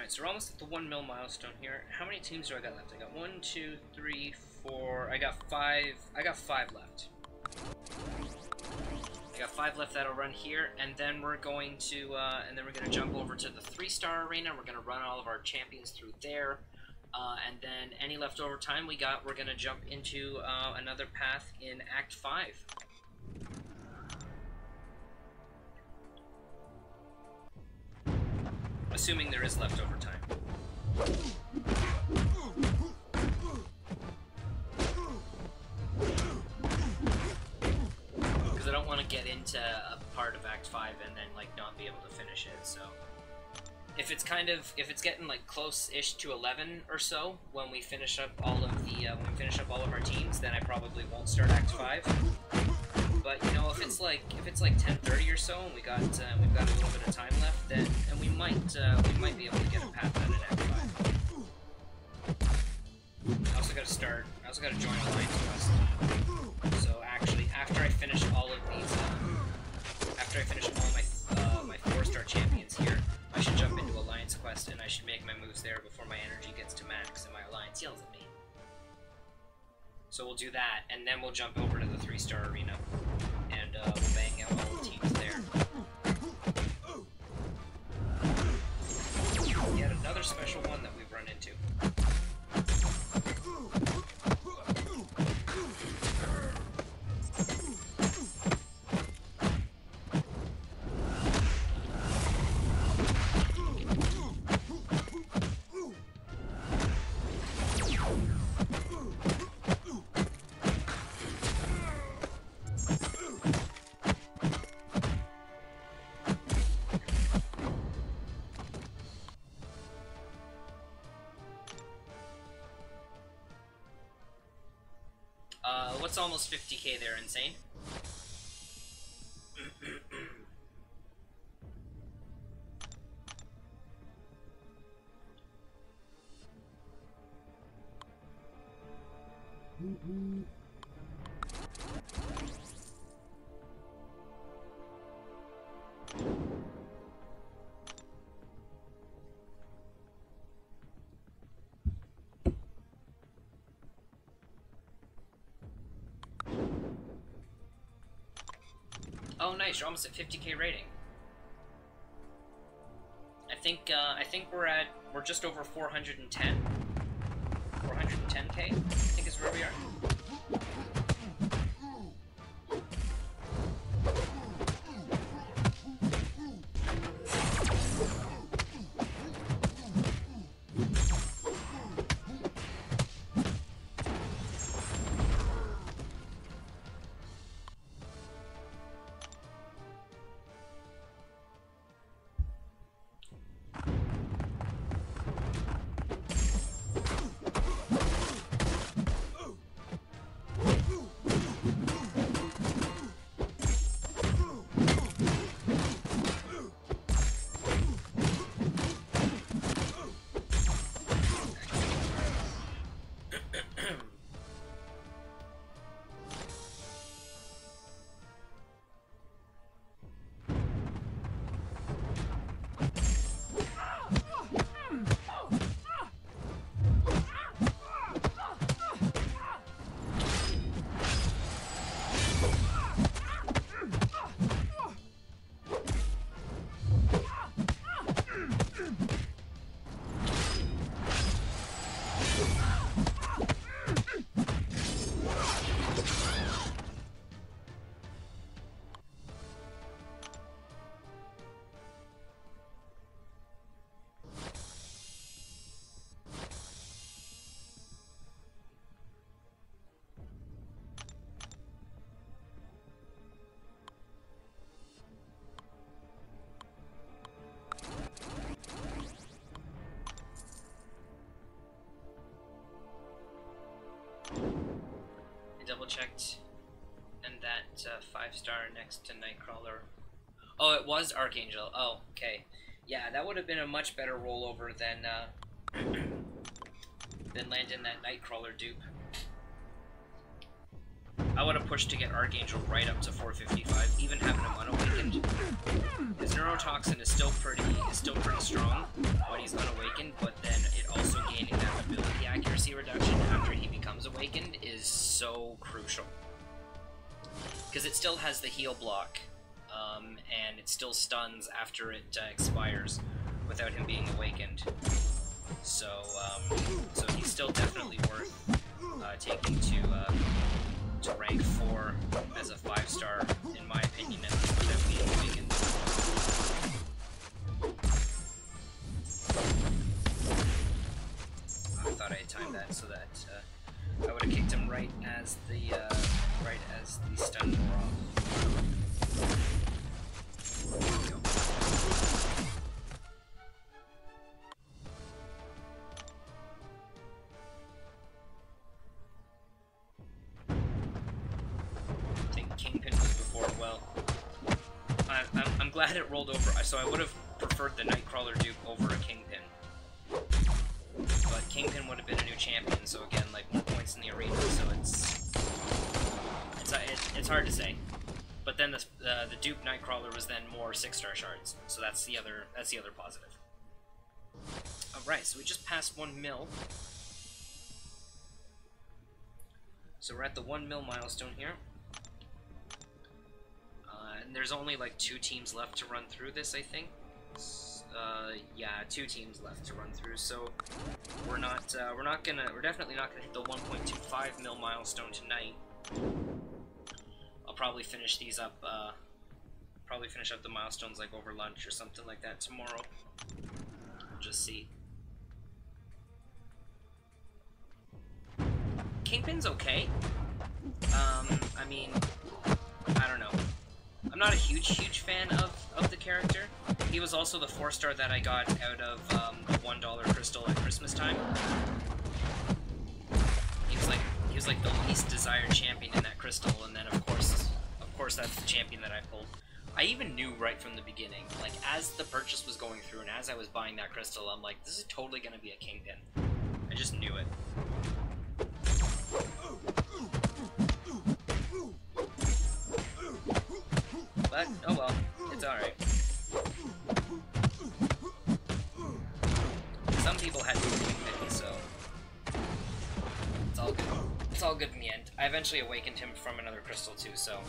So we're almost at the 1 mil milestone here. How many teams do I got left? I got 1, 2, 3, 4. I got 5 left. I got 5 left that'll run here, and then we're going to jump over to the 3-star arena. We're gonna run all of our champions through there, and then any leftover time we got, we're gonna jump into another path in Act 5. Assuming there is leftover time. Because I don't want to get into a part of Act 5 and then, like, not be able to finish it, so... If it's getting, like, close-ish to 11 or so, when we finish up all of our teams, then I probably won't start Act 5. But, you know, if it's like 10:30 or so, and we've got a little bit of time left, then, and we might be able to get a path out in Act 5. I also gotta join Alliance Quest. So, actually, after I finish all of these, after I finish all my 4-star champions here, I should jump into Alliance Quest, and I should make my moves there before my energy gets to max and my Alliance yells at me. So we'll do that, and then we'll jump over to the 3-star arena, and we'll bang out all the teams there. Yet another special one that we've run into. What's almost 50k there, Insane? Oh, nice! You're almost at 50k rating. I think we're just over 410. 410k, I think is where we are. Double checked, and that 5-star next to Nightcrawler. Oh, it was Archangel. Oh, okay. Yeah, that would have been a much better rollover than landing that Nightcrawler dupe. I would have pushed to get Archangel right up to 455, even having him unawakened. His neurotoxin is still pretty strong when he's unawakened, but then it also gaining that ability accuracy reduction after he becomes awakened is so crucial. Because it still has the heal block, and it still stuns after it expires without him being awakened. So, so he's still definitely worth taking to rank 4 as a 5-star, in my opinion, without being awakened. that so that I would have kicked him right as the stun wore off. There we go. I think Kingpin was before. Well, I'm glad it rolled over. So I would have preferred the Nightcrawler dupe over a Kingpin. But Kingpin would have been a new champion, so again, like, more points in the arena, so it's hard to say. But then the dupe Nightcrawler was then more 6-star shards, so that's the other positive. Alright, so we just passed 1 mil. So we're at the 1 mil milestone here. And there's only like 2 teams left to run through this, I think. Yeah, 2 teams left to run through, so we're definitely not gonna hit the 1.25 mil milestone tonight. I'll probably finish these up, finish up the milestones like over lunch or something like that tomorrow. We'll just see. Kingpin's okay. I mean, I don't know. I'm not a huge fan of the character. He was also the 4-star that I got out of the $1 crystal at Christmas time. He was like the least desired champion in that crystal, and then of course that's the champion that I pulled. I even knew right from the beginning, like as the purchase was going through and as I was buying that crystal, I'm like, this is totally gonna be a Kingpin. I just knew it. But, oh well, it's alright. Some people had to be Kingpin, so it's all good. It's all good in the end. I eventually awakened him from another crystal too, so...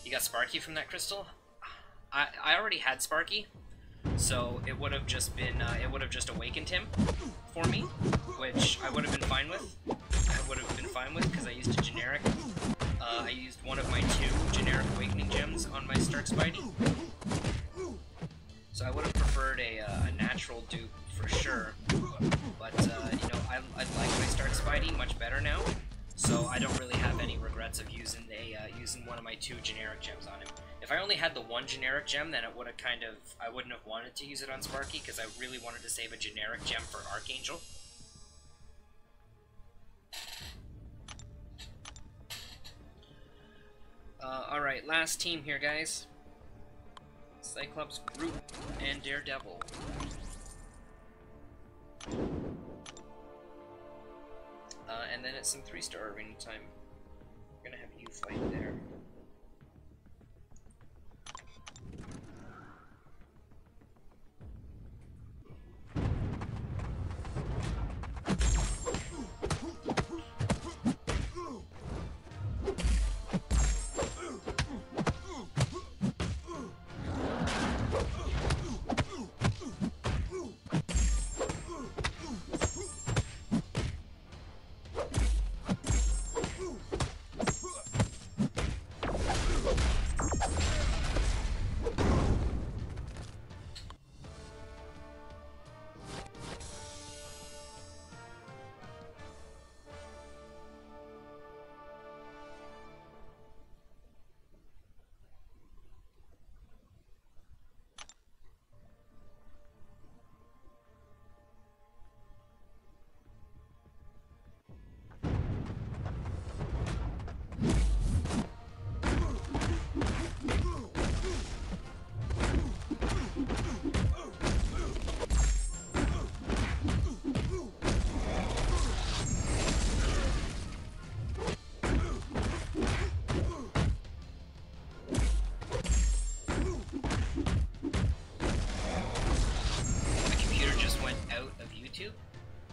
You got Sparky from that crystal? I already had Sparky, so it would have just been, it would have just awakened him for me, which I would have been fine with. Because I used a generic. I used one of my 2 generic awakening gems on my Stark Spidey. So I would have preferred a natural dupe for sure. But, you know, I like my Stark Spidey much better now. So I don't really have any regrets of using using one of my 2 generic gems on him. If I only had the 1 generic gem, then it would have I wouldn't have wanted to use it on Sparky, because I really wanted to save a generic gem for Archangel. Alright, last team here, guys. Cyclops, Groot, and Daredevil. And then it's some 3-star arena time. We're gonna have you fight there.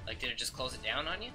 Like, did it just close it down on you?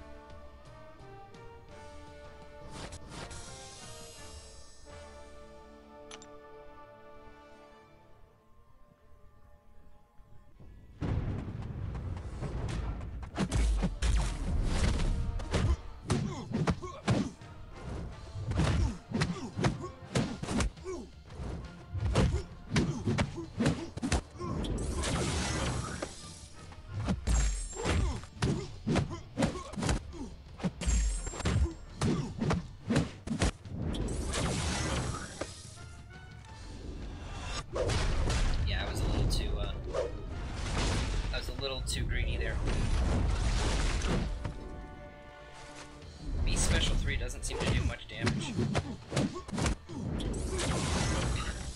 Beast Special 3 doesn't seem to do much damage.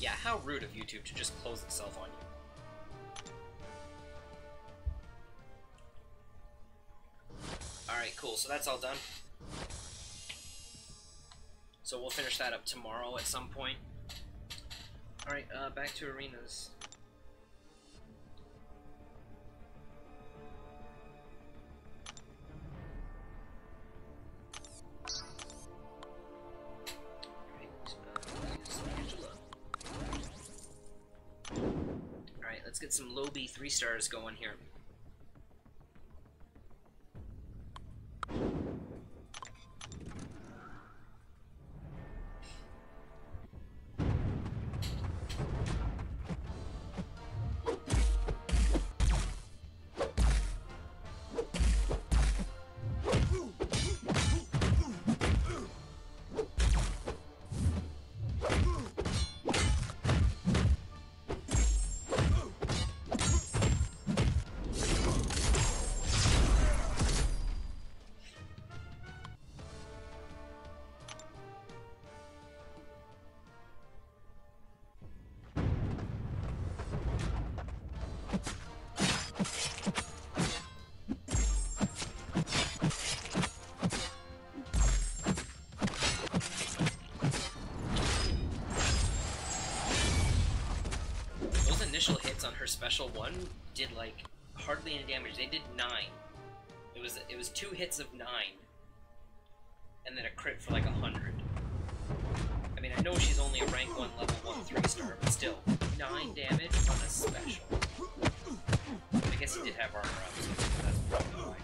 Yeah, how rude of YouTube to just close itself on you. Alright, cool, so that's all done. So we'll finish that up tomorrow at some point. Alright, back to arenas. Alright, let's get some low B 3 stars going here. Initial hits on her special one did like hardly any damage. They did 9. It was 2 hits of 9, and then a crit for like 100. I mean, I know she's only a rank 1 level 1 3-star, but still 9 damage on a special. I guess he did have armor up, so that's probably why.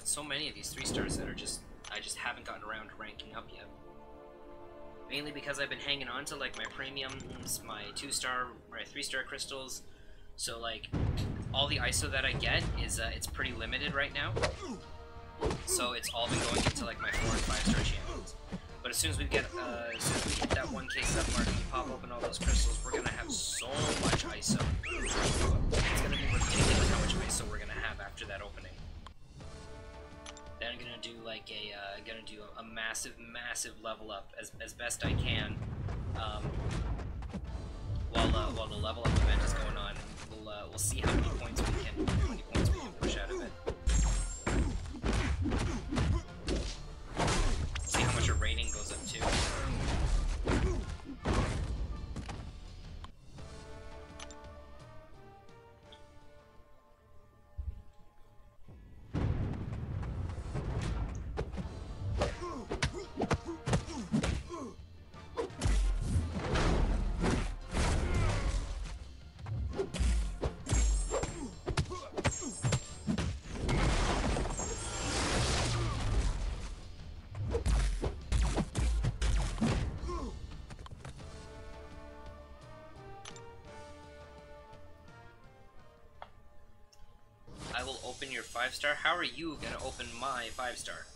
So many of these 3-stars that are I just haven't gotten around to ranking up yet. Mainly because I've been hanging on to like my premiums, my 2-star, my 3-star crystals. So like all the ISO that I get is it's pretty limited right now. So it's all been going into like my 4 and 5-star champions. But as soon as we get as soon as we hit that 1K sub mark and we pop open all those crystals, we're gonna have so much ISO. It's gonna be ridiculous how much ISO we're gonna have after that opening. Then I'm gonna do like a massive level up as best I can, while the level up event is going on. We'll see how many points we can push out of it. See how much our rating goes up to. I will open your 5-star. How are you gonna open my 5-star?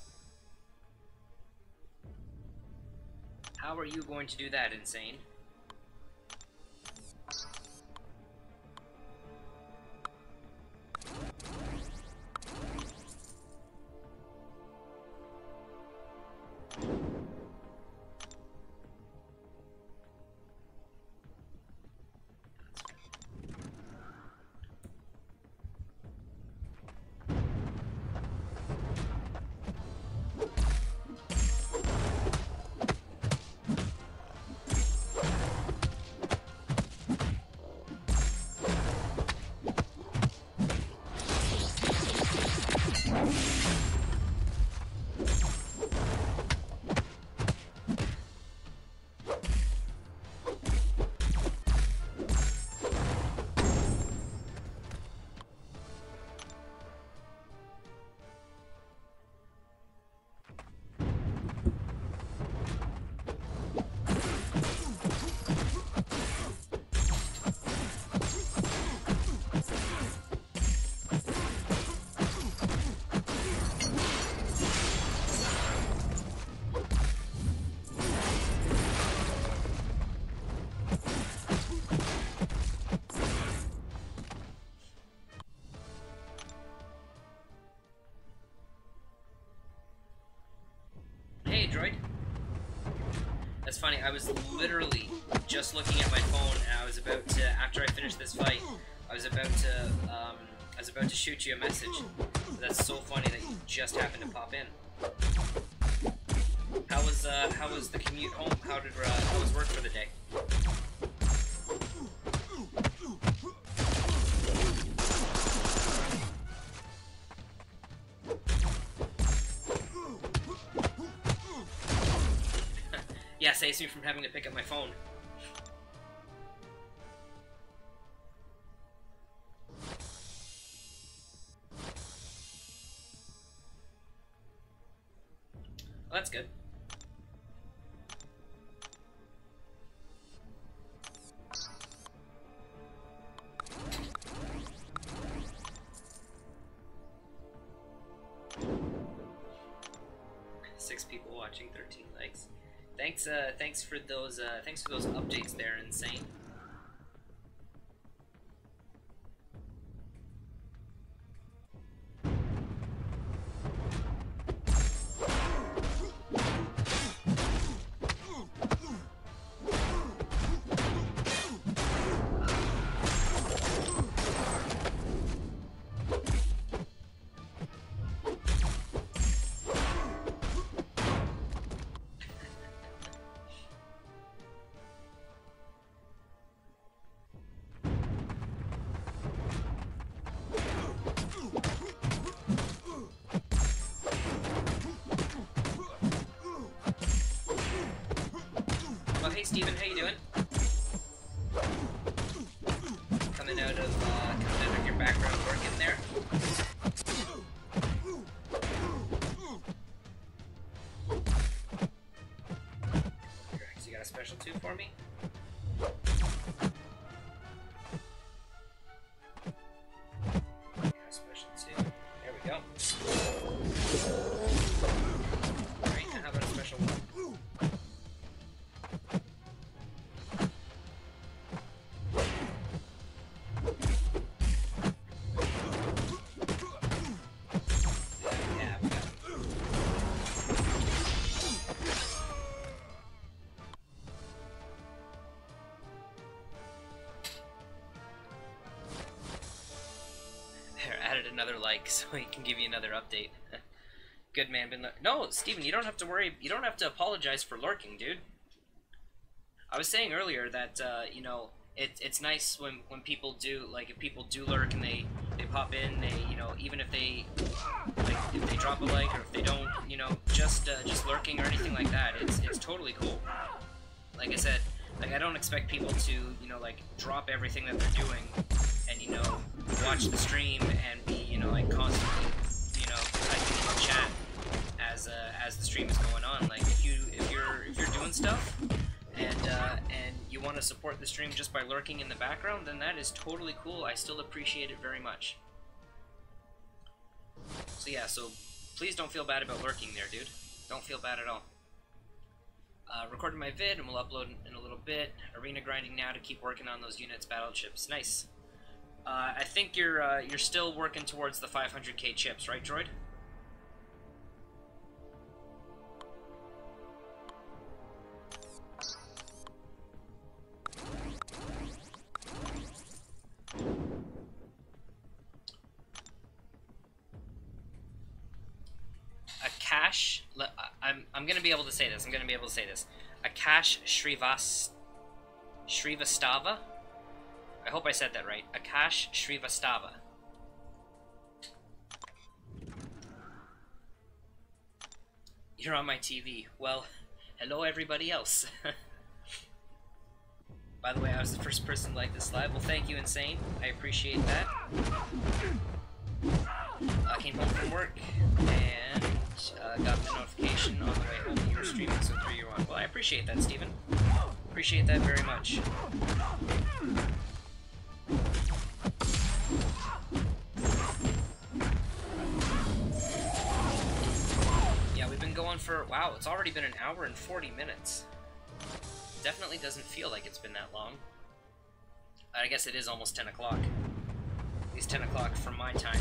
How are you going to do that, Insane? It's funny, I was literally just looking at my phone, and I was about to, after I finished this fight, I was about to shoot you a message. That's so funny that you just happened to pop in. How was the commute home? How was work for the day? Yeah, saves me from having to pick up my phone. Well, that's good. Six people watching, 13 likes. Thanks for those updates there, Insane. Hey Steven, how you doing? Coming out of your background work in there. So you got a special too for me? Got a special too. There we go. Alright, now how about a special one? Another like so he can give you another update. Good man, no, Steven, you don't have to worry. You don't have to apologize for lurking, dude. I was saying earlier that you know, it's nice when people do, like, if people do lurk and they pop in, they, you know, even if they, like, if they drop a like or if they don't, you know, just lurking or anything like that, it's totally cool. Like I said, like, I don't expect people to, you know, like, drop everything that they're doing and, you know, watch the stream and be, you know, like, constantly, you know, typing in the chat as the stream is going on. Like, if you're doing stuff and you want to support the stream just by lurking in the background, then that is totally cool. I still appreciate it very much. So yeah, so please don't feel bad about lurking there, dude. Don't feel bad at all. Recording my vid and we'll upload in a little bit. Arena grinding now to keep working on those units, battle chips. Nice. I think you're still working towards the 500k chips, right, Droid? A cash. I'm gonna be able to say this. I'm gonna be able to say this. A cash Shrivastava. I hope I said that right. Akash Shrivastava. You're on my TV. Well, hello everybody else. By the way, I was the first person to like this live. Well, thank you, Insane. I appreciate that. I came home from work and got the notification on the way home that you were streaming, so 3 you're on. Well, I appreciate that, Steven. Appreciate that very much. Yeah, we've been going for, wow, it's already been 1 hour and 40 minutes. Definitely doesn't feel like it's been that long. I guess it is almost 10 o'clock. At least 10 o'clock from my time.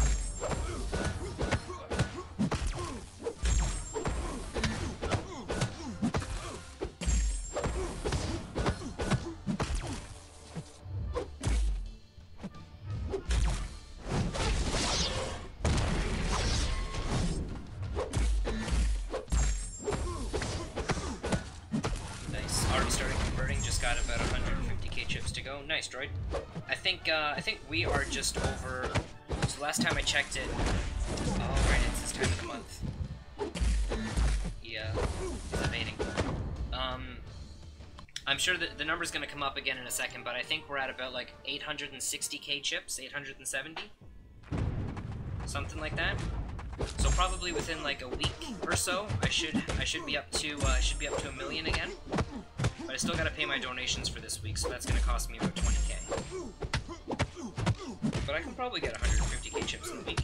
destroyed. I think we are just over. So last time I checked it. Oh right, it's this time of the month. Yeah, he's evading. I'm sure that the number's gonna come up again in a second, but I think we're at about like 860k chips, 870, something like that. So probably within like a week or so, I should be up to a million again. But I still gotta pay my donations for this week, so that's gonna cost me about 20k. But I can probably get 150k chips in a week.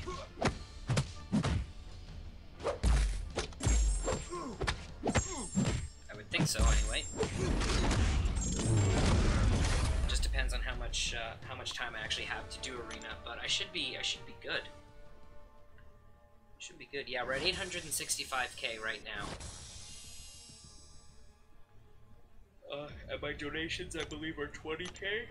I would think so, anyway. Just depends on how much time I actually have to do arena, but I should be good. Should be good. Yeah, we're at 865k right now. And my donations, I believe, are 20k.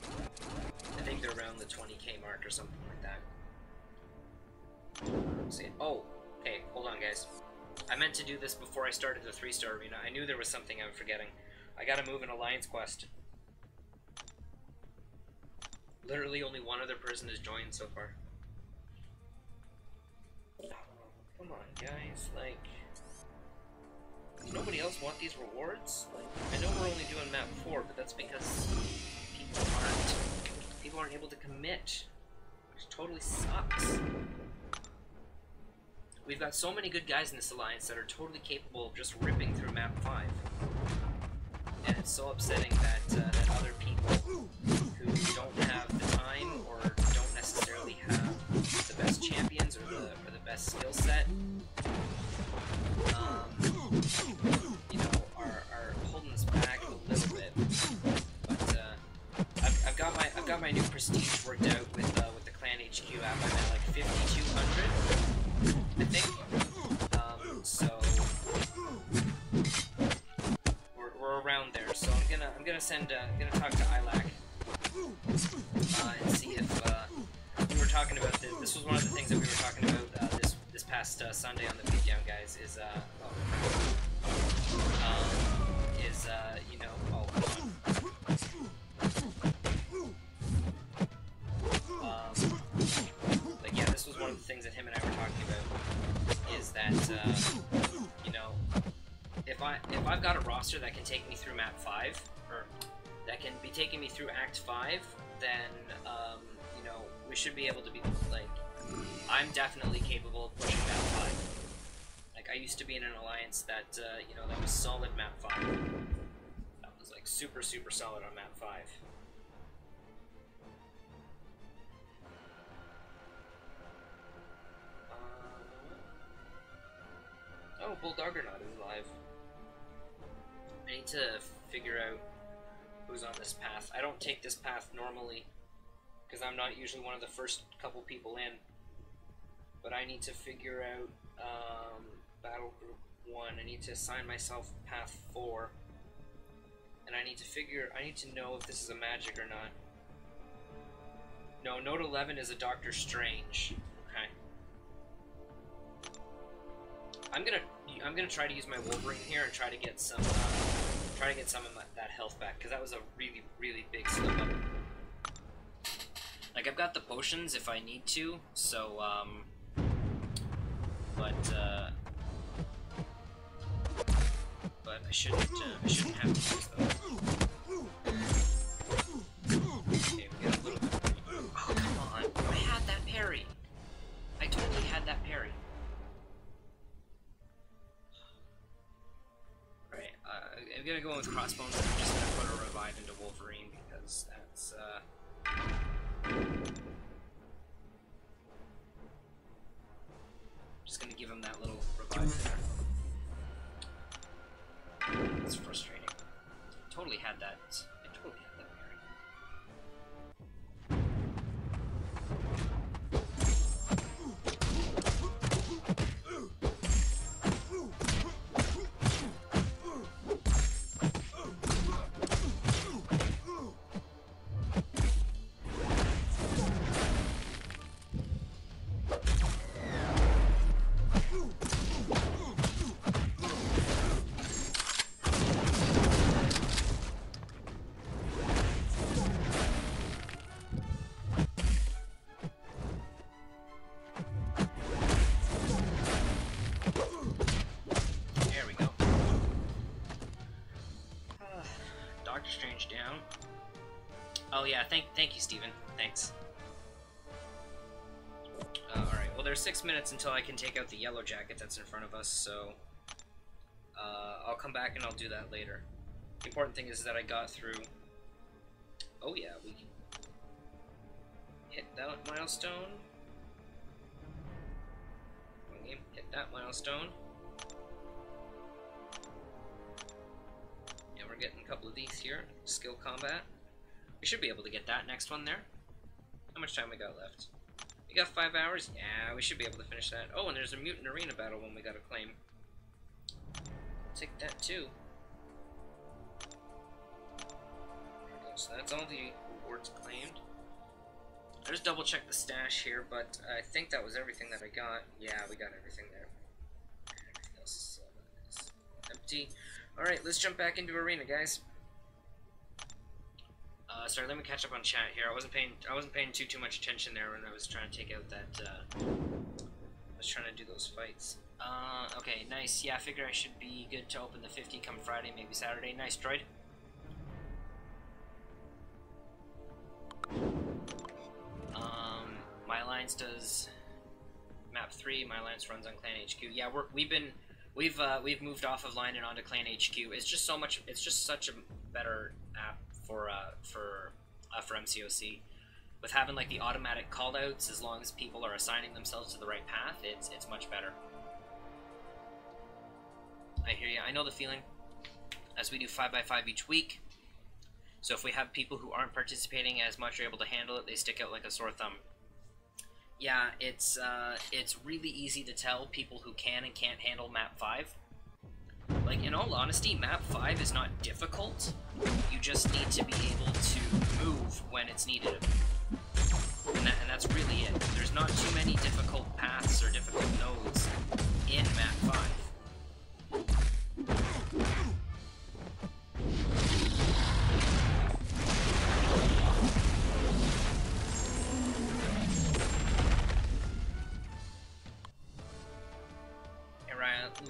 I think they're around the 20k mark or something like that. Oh, okay, hold on, guys. I meant to do this before I started the 3-star arena. I knew there was something I'm forgetting. I gotta move an alliance quest. Literally only one other person has joined so far. Come on, guys, like... Does nobody else want these rewards? Like, I know we're only doing map 4, but that's because people aren't able to commit. Which totally sucks. We've got so many good guys in this alliance that are totally capable of just ripping through map 5. And it's so upsetting that, that other people who don't have the time or don't necessarily have the best champions or the best skill set, you know, are holding us back a little bit. But I've got my new prestige worked out with the Clan HQ app. I'm at like 5,200, I think. So we're around there. So I'm gonna talk to Ilac and see if we were talking about this was one of the things that we were talking about this past Sunday on the beatdown, guys. Is you know, oh, come on. Like, yeah, this was one of the things that him and I were talking about, is that, you know, if I've got a roster that can take me through map 5, or that can be taking me through Act 5, then, you know, we should be able to be, like, I'm definitely capable of pushing map 5. Like, I used to be in an alliance that, you know, that was solid map 5. That was, like, super, super solid on map 5. Oh, Bulldoggernaut is live. I need to figure out who's on this path. I don't take this path normally, because I'm not usually one of the first couple people in. But I need to figure out Battle Group 1. I need to assign myself path 4. And I need to know if this is a magic or not. No, Note 11 is a Doctor Strange. Okay. I'm gonna try to use my Wolverine here and try to get some of that health back, because that was a really, really big slip up. Like, I've got the potions if I need to, so but I shouldn't have to use them. Okay, we got a little bit. Oh, come on! I had that parry. I totally had that parry. Right, I'm gonna go in with crossbones, and I'm just gonna put a revive into Wolverine, because that's just gonna give him that little revive there. It's frustrating. Totally had that. I totally had that parry. Oh yeah, thank you, Steven. Thanks. Alright, well there's 6 minutes until I can take out the yellow jacket that's in front of us, so I'll come back and I'll do that later. The important thing is that I got through... Oh yeah, we can hit that milestone. Okay, hit that milestone. Yeah, we're getting a couple of these here. Skill combat. We should be able to get that next one there. How much time we got left? We got 5 hours? Yeah, we should be able to finish that. Oh, and there's a mutant arena battle one we gotta claim. Take that too. There we go. So that's all the rewards claimed. I just double checked the stash here, but I think that was everything that I got. Yeah, we got everything there. Everything else is empty. Alright, let's jump back into arena, guys. Sorry, let me catch up on chat here. I wasn't paying too much attention there when I was trying to take out that I was trying to do those fights. Okay, nice. Yeah, I figure I should be good to open the 50 come Friday, maybe Saturday. Nice, droid. My Alliance does map 3. My Alliance runs on Clan HQ. Yeah, we've moved off of line and onto Clan HQ. It's just so much. It's just such a better app for MCOC. With having like the automatic callouts, as long as people are assigning themselves to the right path, it's much better. I hear you. I know the feeling. As we do 5x5 each week, so if we have people who aren't participating as much or able to handle it, they stick out like a sore thumb. Yeah, it's really easy to tell people who can and can't handle map 5. Like, in all honesty, map 5 is not difficult. You just need to be able to move when it's needed. And that's really it. There's not too many difficult paths or difficult nodes in map 5.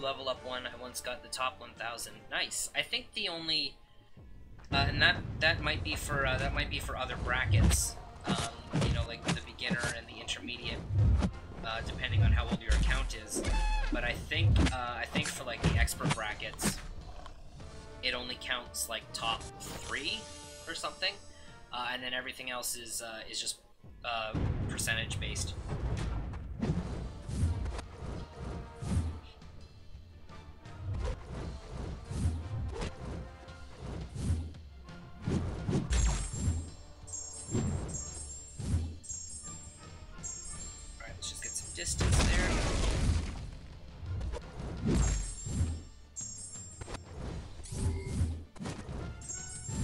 Level up 1, I once got the top 1000. Nice. I think the only and that might be for other brackets. You know, like the beginner and the intermediate, depending on how old your account is. But I think for like the expert brackets, it only counts like top 3 or something, and then everything else is just percentage based. Distance there.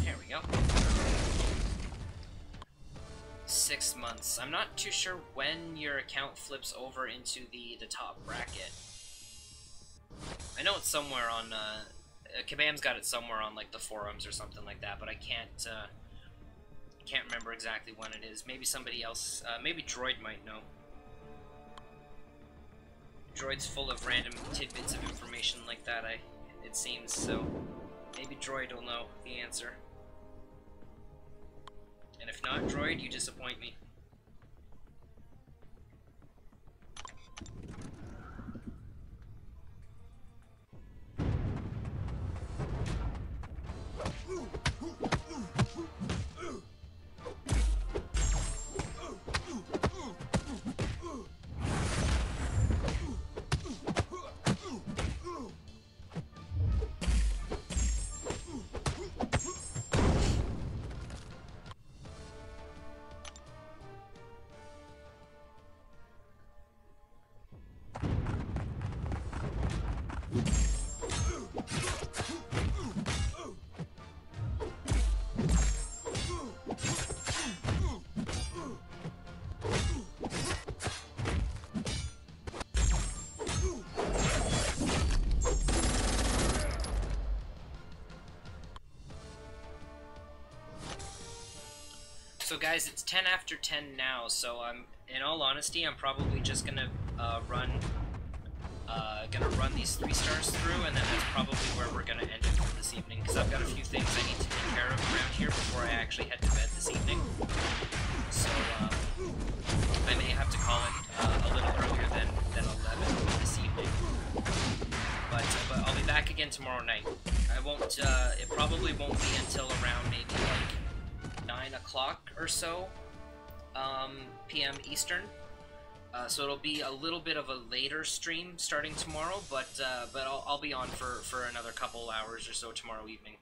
There we go. 6 months. I'm not too sure when your account flips over into the top bracket. I know it's somewhere on Kabam's got it somewhere on like the forums or something like that, but I can't remember exactly when it is. Maybe somebody else, maybe Droid might know. Droid's full of random tidbits of information like that, it seems, so maybe Droid will know the answer. And if not, Droid, you disappoint me. So guys, it's 10 after 10 now, so in all honesty, I'm probably just gonna run gonna run these 3 stars through, and then that's probably where we're gonna end it for this evening, because I've got a few things I need to take care of around here before I actually head to bed this evening. So, I may have to call it a little earlier than 11 this evening. But I'll be back again tomorrow night. I won't, it probably won't be until around maybe like 9 o'clock or so, p.m. Eastern. So it'll be a little bit of a later stream starting tomorrow, but I'll be on for another couple hours or so tomorrow evening.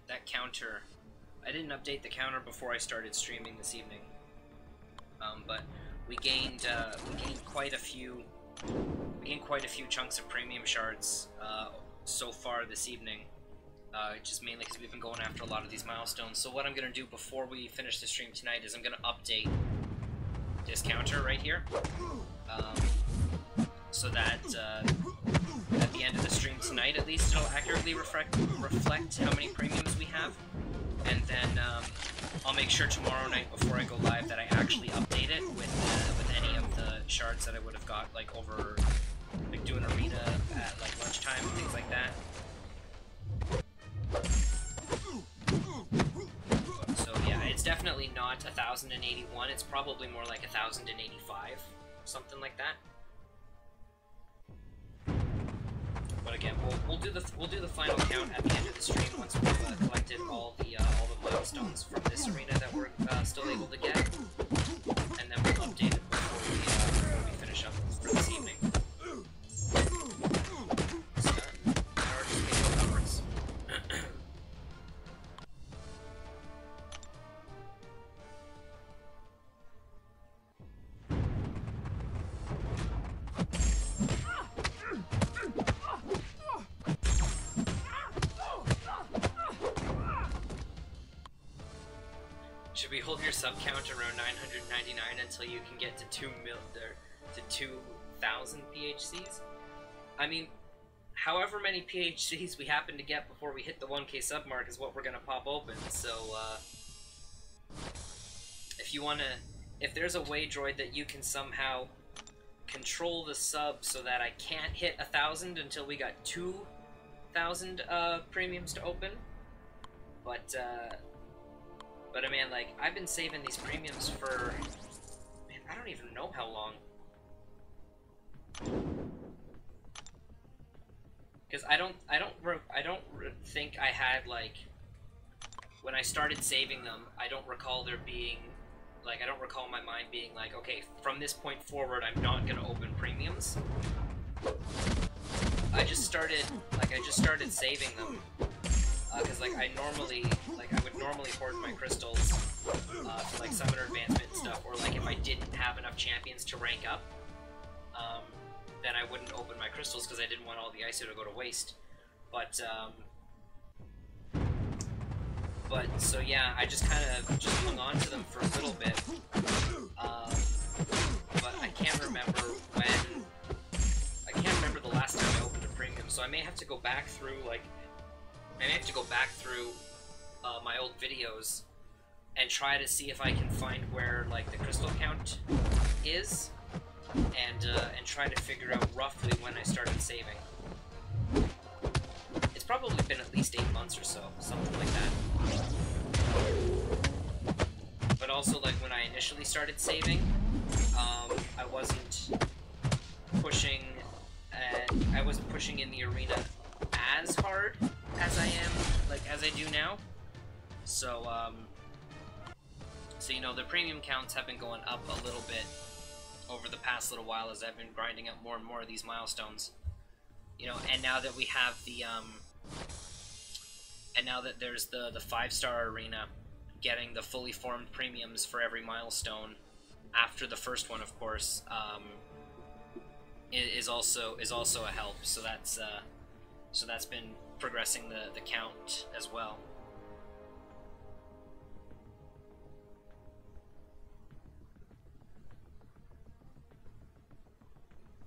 That counter, I didn't update the counter before I started streaming this evening, but we gained quite a few chunks of premium shards so far this evening, just mainly because we've been going after a lot of these milestones. So what I'm gonna do before we finish the stream tonight is I'm gonna update this counter right here, so that at the end of the stream tonight, at least, it'll accurately reflect how many premiums we have. And then I'll make sure tomorrow night before I go live that I actually update it with any of the shards that I would have got, like over, like doing arena at like lunchtime and things like that. So yeah, it's definitely not 1,081. It's probably more like 1,085, something like that. But again, we'll do the final count at the end of the stream once we've collected all the milestones from this arena that we're still able to get, and then we'll update it before we finish up for this evening. Should we hold your sub count around 999 until you can get to 2,000 PHCs? I mean, however many PHCs we happen to get before we hit the 1K sub mark is what we're gonna pop open. So, if there's a way, Droid, that you can somehow control the sub so that I can't hit 1,000 until we got 2,000 premiums to open, but I mean, like, I've been saving these premiums for, man, I don't even know how long. Because I don't think I had, like, when I started saving them, I don't recall there being, like, I don't recall my mind being like, okay, from this point forward, I'm not gonna open premiums. I just started saving them, because, like, I would normally hoard my crystals, for, like, summoner advancement and stuff, or, like, if I didn't have enough champions to rank up, then I wouldn't open my crystals, because I didn't want all the ISO to go to waste. But, so yeah, I just kind of just hung on to them for a little bit, but I can't remember the last time I opened a premium, so I may have to go back through, like, my old videos and try to see if I can find where, like, the crystal count is, and try to figure out roughly when I started saving. It's probably been at least 8 months or so, something like that. But also, like, when I initially started saving, I wasn't pushing in the arena as hard as I am, like, as I do now. So, so, you know, the premium counts have been going up a little bit over the past little while as I've been grinding up more and more of these milestones. You know, and now that we have the, and now that there's the 5-star arena, getting the fully formed premiums for every milestone after the first one, of course, is also a help. So that's been progressing the count as well.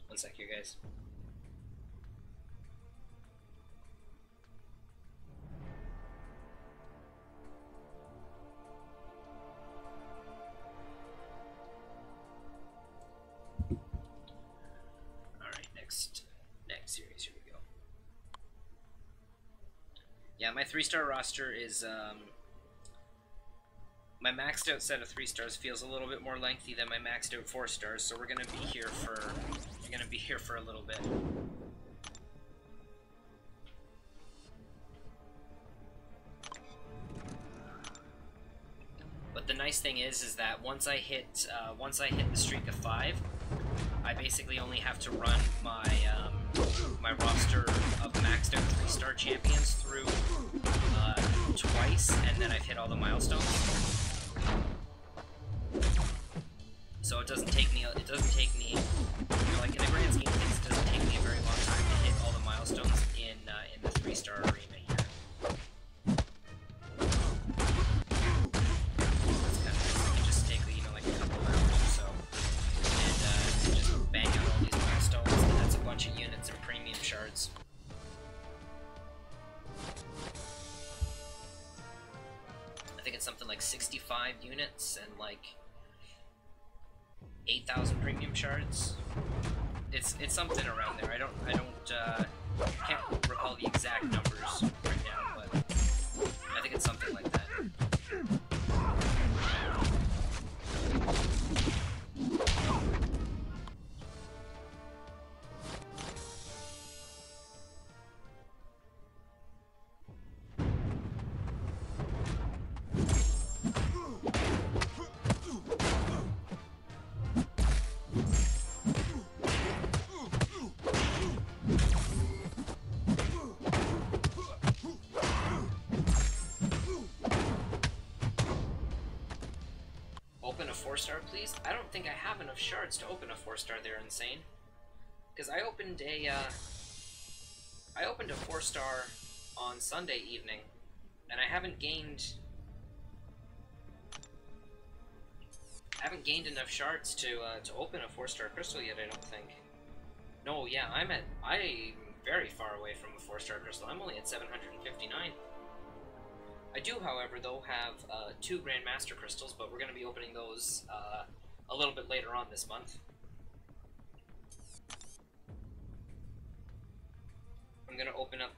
One sec here, guys. Next series, here we go. Yeah, my 3-star roster is, my maxed out set of 3 stars feels a little bit more lengthy than my maxed out 4 stars, so we're gonna be here for a little bit. But the nice thing is that once I hit the streak of 5, I basically only have to run my my roster of maxed out 3-star champions through twice, and then I've hit all the milestones. So it doesn't take me, you know, like, in the grand scheme of things, it doesn't take me a very long time to hit all the milestones in the 3-star arena here. It's kind of nice. It can just take, you know, like a couple hours or so, and just bang out all these milestones, and that's a bunch of units and premium shards. I think it's something like 65 units and like 8,000 premium shards. It's something around there. Can't recall the exact numbers right now, but I think it's something like that. Open a 4-star, please? I don't think I have enough shards to open a 4-star there, Insane. Because I opened a 4-star on Sunday evening, and I haven't gained enough shards to open a 4-star crystal yet, I don't think. No, yeah, I'm very far away from a 4-star crystal. I'm only at 759. I do, however, though, have 2 Grandmaster crystals, but we're going to be opening those a little bit later on this month. I'm going to open up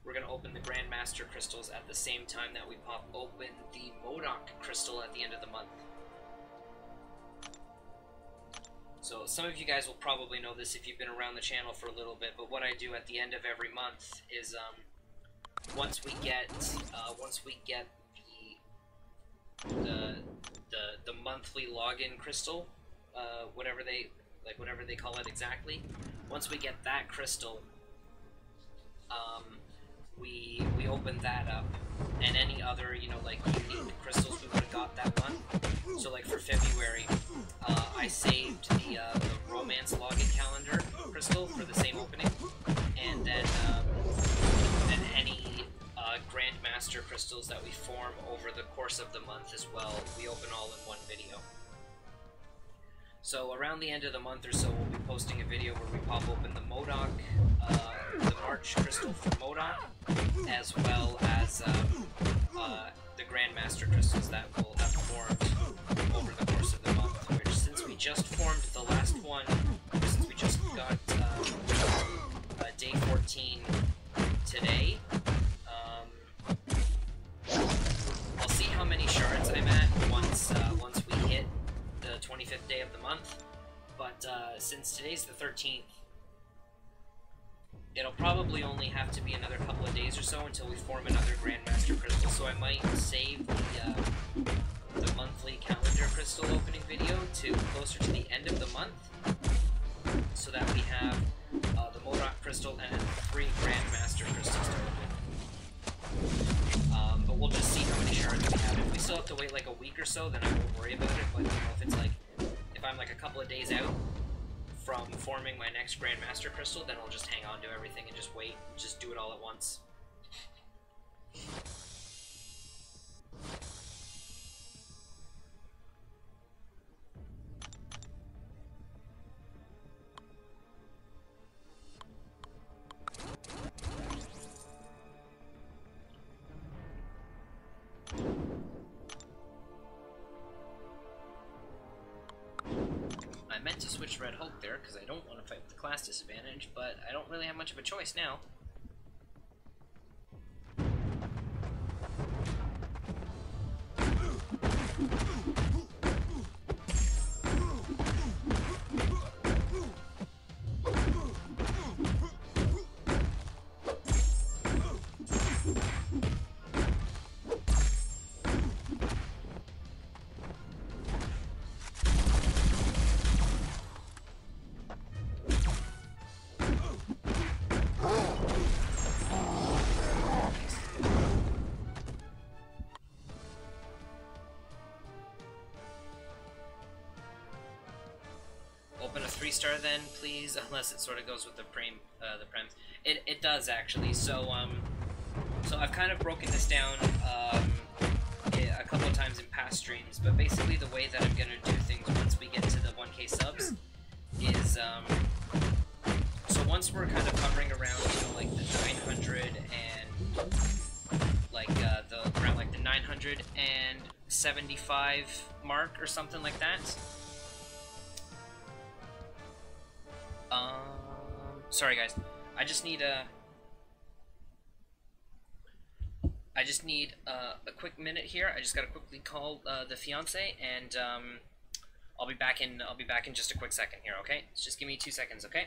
we're going to open the Grandmaster crystals at the same time that we pop open the Modok crystal at the end of the month. So some of you guys will probably know this if you've been around the channel for a little bit, but what I do at the end of every month is once we get the the monthly login crystal, whatever they call it exactly. Once we get that crystal, we open that up, and any other, you know, like unique crystals we would have got that month. So like for February, I saved the romance login calendar crystal for the same opening, and then any Grandmaster crystals that we form over the course of the month as well, we open all in one video. So around the end of the month or so, we'll be posting a video where we pop open the MODOK, the March crystal for MODOK, as well as the Grandmaster crystals that will have formed over the course of the month, which, since we just formed the last one, since we just got day 14 today, I'll see how many shards I'm at once we hit the 25th day of the month, but since today's the 13th, it'll probably only have to be another couple of days or so until we form another Grandmaster crystal, so I might save the monthly calendar crystal opening video to closer to the end of the month, so that we have the MODOK crystal and then 3 Grandmaster crystals to open. But we'll just see how many shards we have. If we still have to wait like a week or so, then I won't worry about it, but you know, if it's like, if I'm like a couple of days out from forming my next Grandmaster crystal, then I'll just hang on to everything and just wait, just do it all at once. I meant to switch Red Hulk there because I don't want to fight with the class disadvantage, but I don't really have much of a choice now. Open a 3-star then, please, unless it sort of goes with the prems. It does actually. So so I've kind of broken this down a couple of times in past streams, but basically the way that I'm gonna do things once we get to the 1K subs is so once we're kind of hovering around, you know, like the 900 and like around like the 975 mark or something like that. Sorry guys, I just need a quick minute here. I just gotta quickly call the fiance, and I'll be back in just a quick second here, okay? Just give me 2 seconds, okay?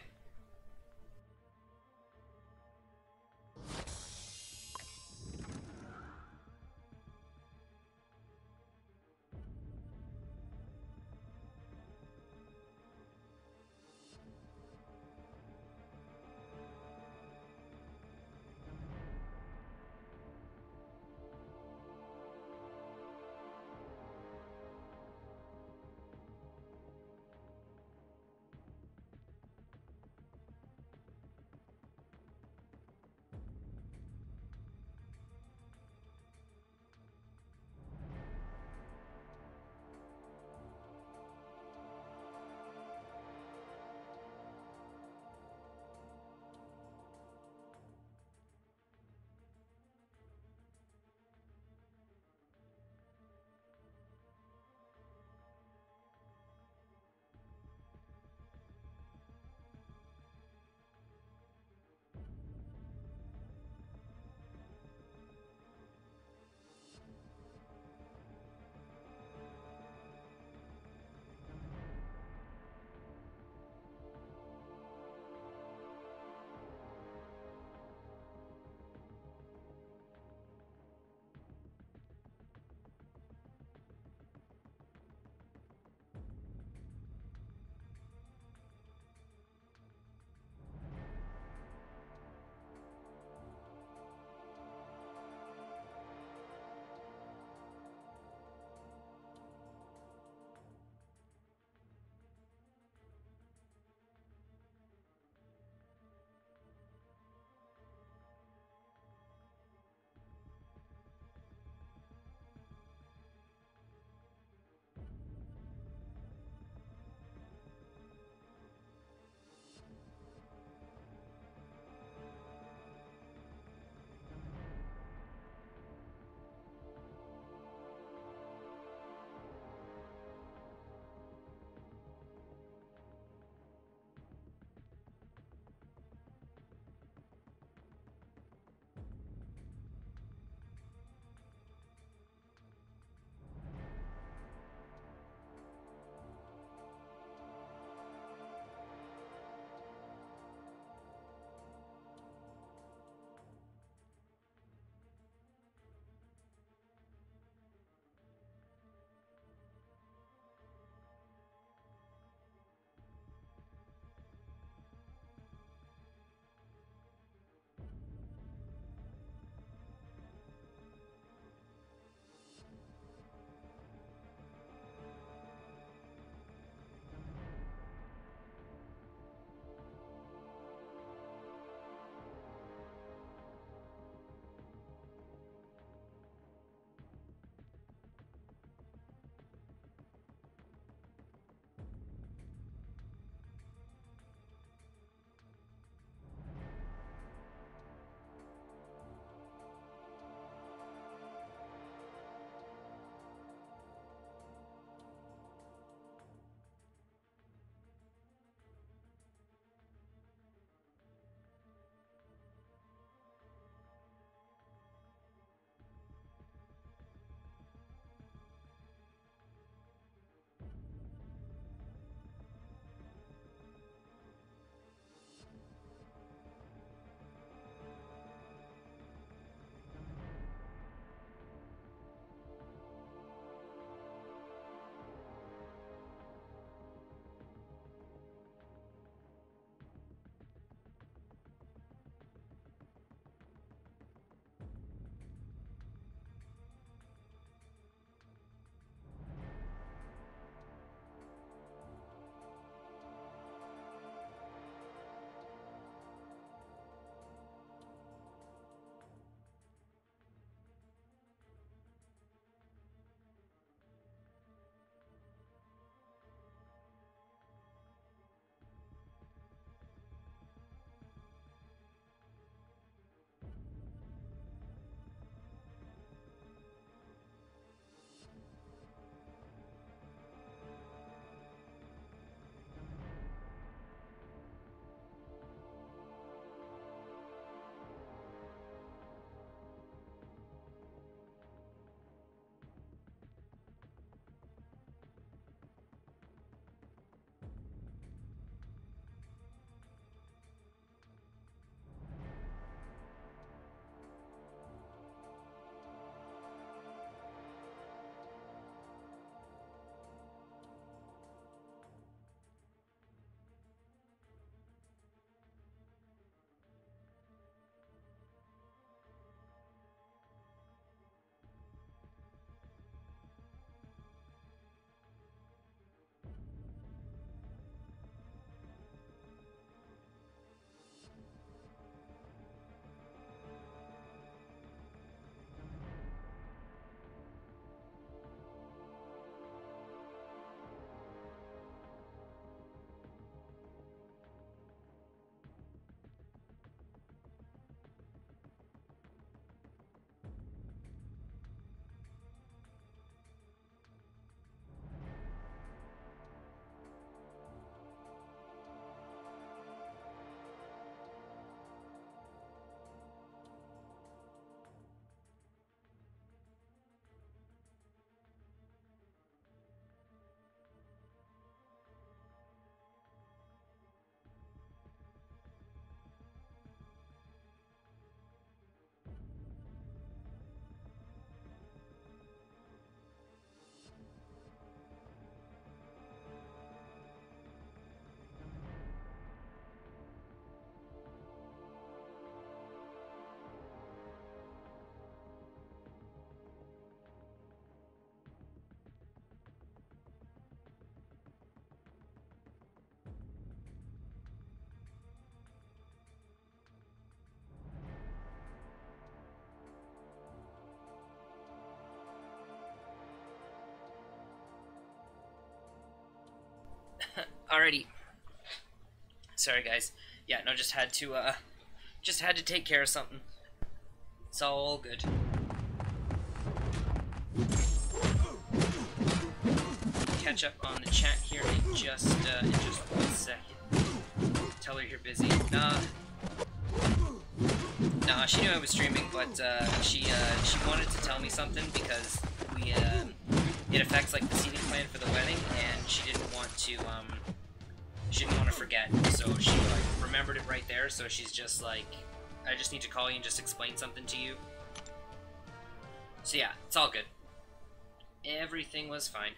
Alrighty. Sorry, guys. Yeah, no, just had to take care of something. It's all good. Catch up on the chat here in just 1 second. Tell her you're busy. Nah, she knew I was streaming, but she wanted to tell me something because it affects like the seating plan for the wedding, and she didn't want to forget. So she like remembered it right there. So she's just like, I just need to call you and just explain something to you. So yeah, it's all good. Everything was fine.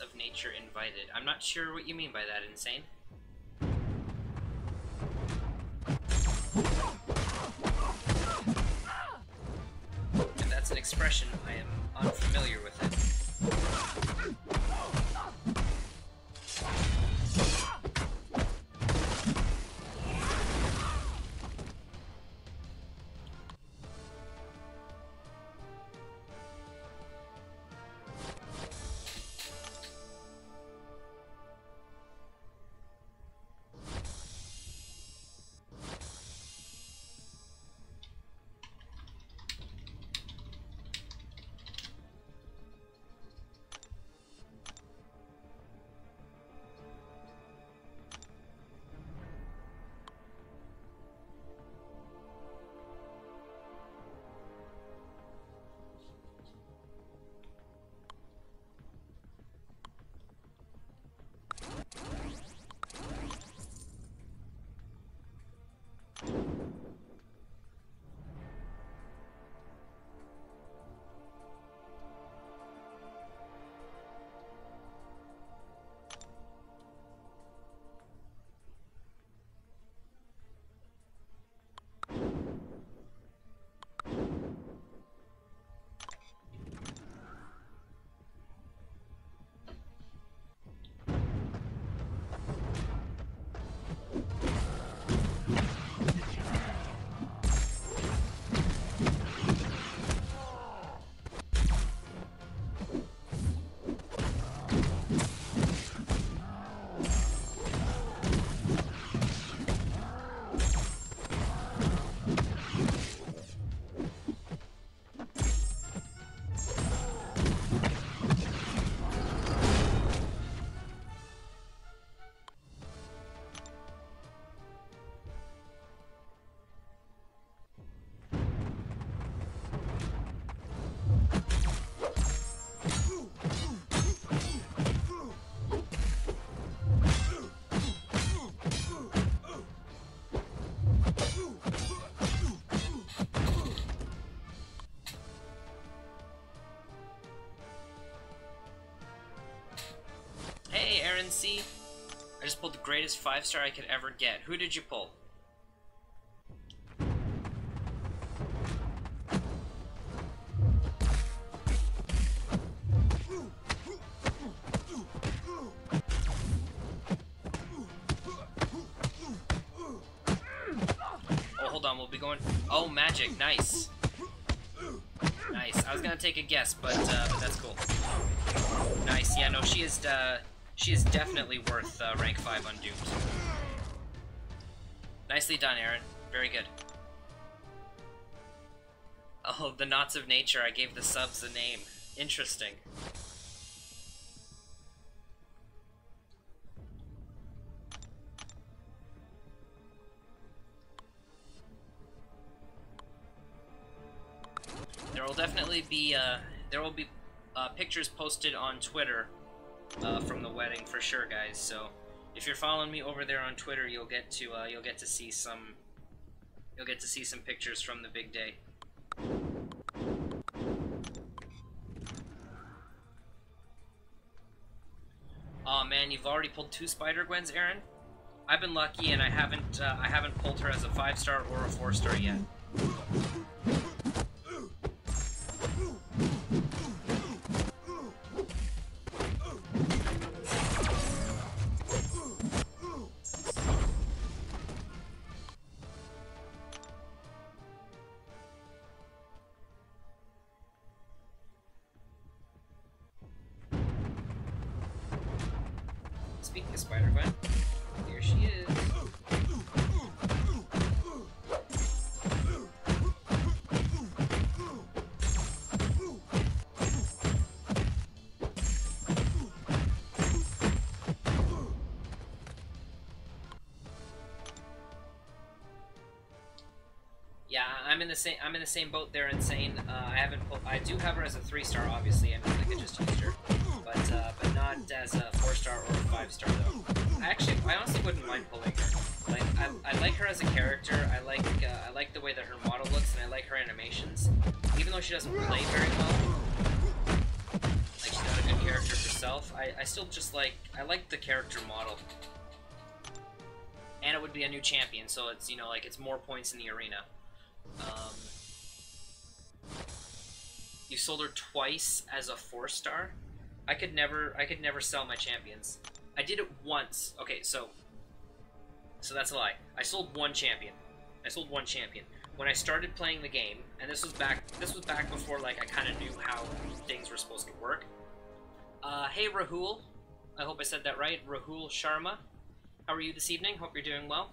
Of nature invited. I'm not sure what you mean by that, Insane. If that's an expression, I am unfamiliar with it. C. I just pulled the greatest 5-star I could ever get. Who did you pull? going? Oh, magic. Nice. Nice. I was gonna take a guess, but that's cool. Nice. Yeah, no, she is definitely worth rank 5 on Doomed. Nicely done, Aaron. Very good. Oh, the Knots of Nature. I gave the subs a name. Interesting. There will definitely be pictures posted on Twitter from the wedding for sure, guys. So if you're following me over there on Twitter, you'll get to see some pictures from the big day. Oh man, you've already pulled 2 Spider-Gwens, Aaron? I've been lucky and I haven't pulled her as a 5-star or a 4-star yet. Speaking of Spider-Gwen, here she is. Yeah, I'm in the same boat there, Insane. I do have her as a 3-star, obviously. I mean, like I just used her, but not as a 4-star or a 5-star though. I honestly wouldn't mind pulling her. Like, I like her as a character. I like the way that her model looks, and I like her animations. Even though she doesn't play very well, like she's not a good character herself, I still just like the character model. And it would be a new champion, so it's, you know, like it's more points in the arena. You sold her twice as a 4-star. I could never sell my champions. I did it once. Okay, so that's a lie. I sold one champion. When I started playing the game, and this was back before like I kind of knew how things were supposed to work. Hey Rahul, I hope I said that right. Rahul Sharma, how are you this evening? Hope you're doing well.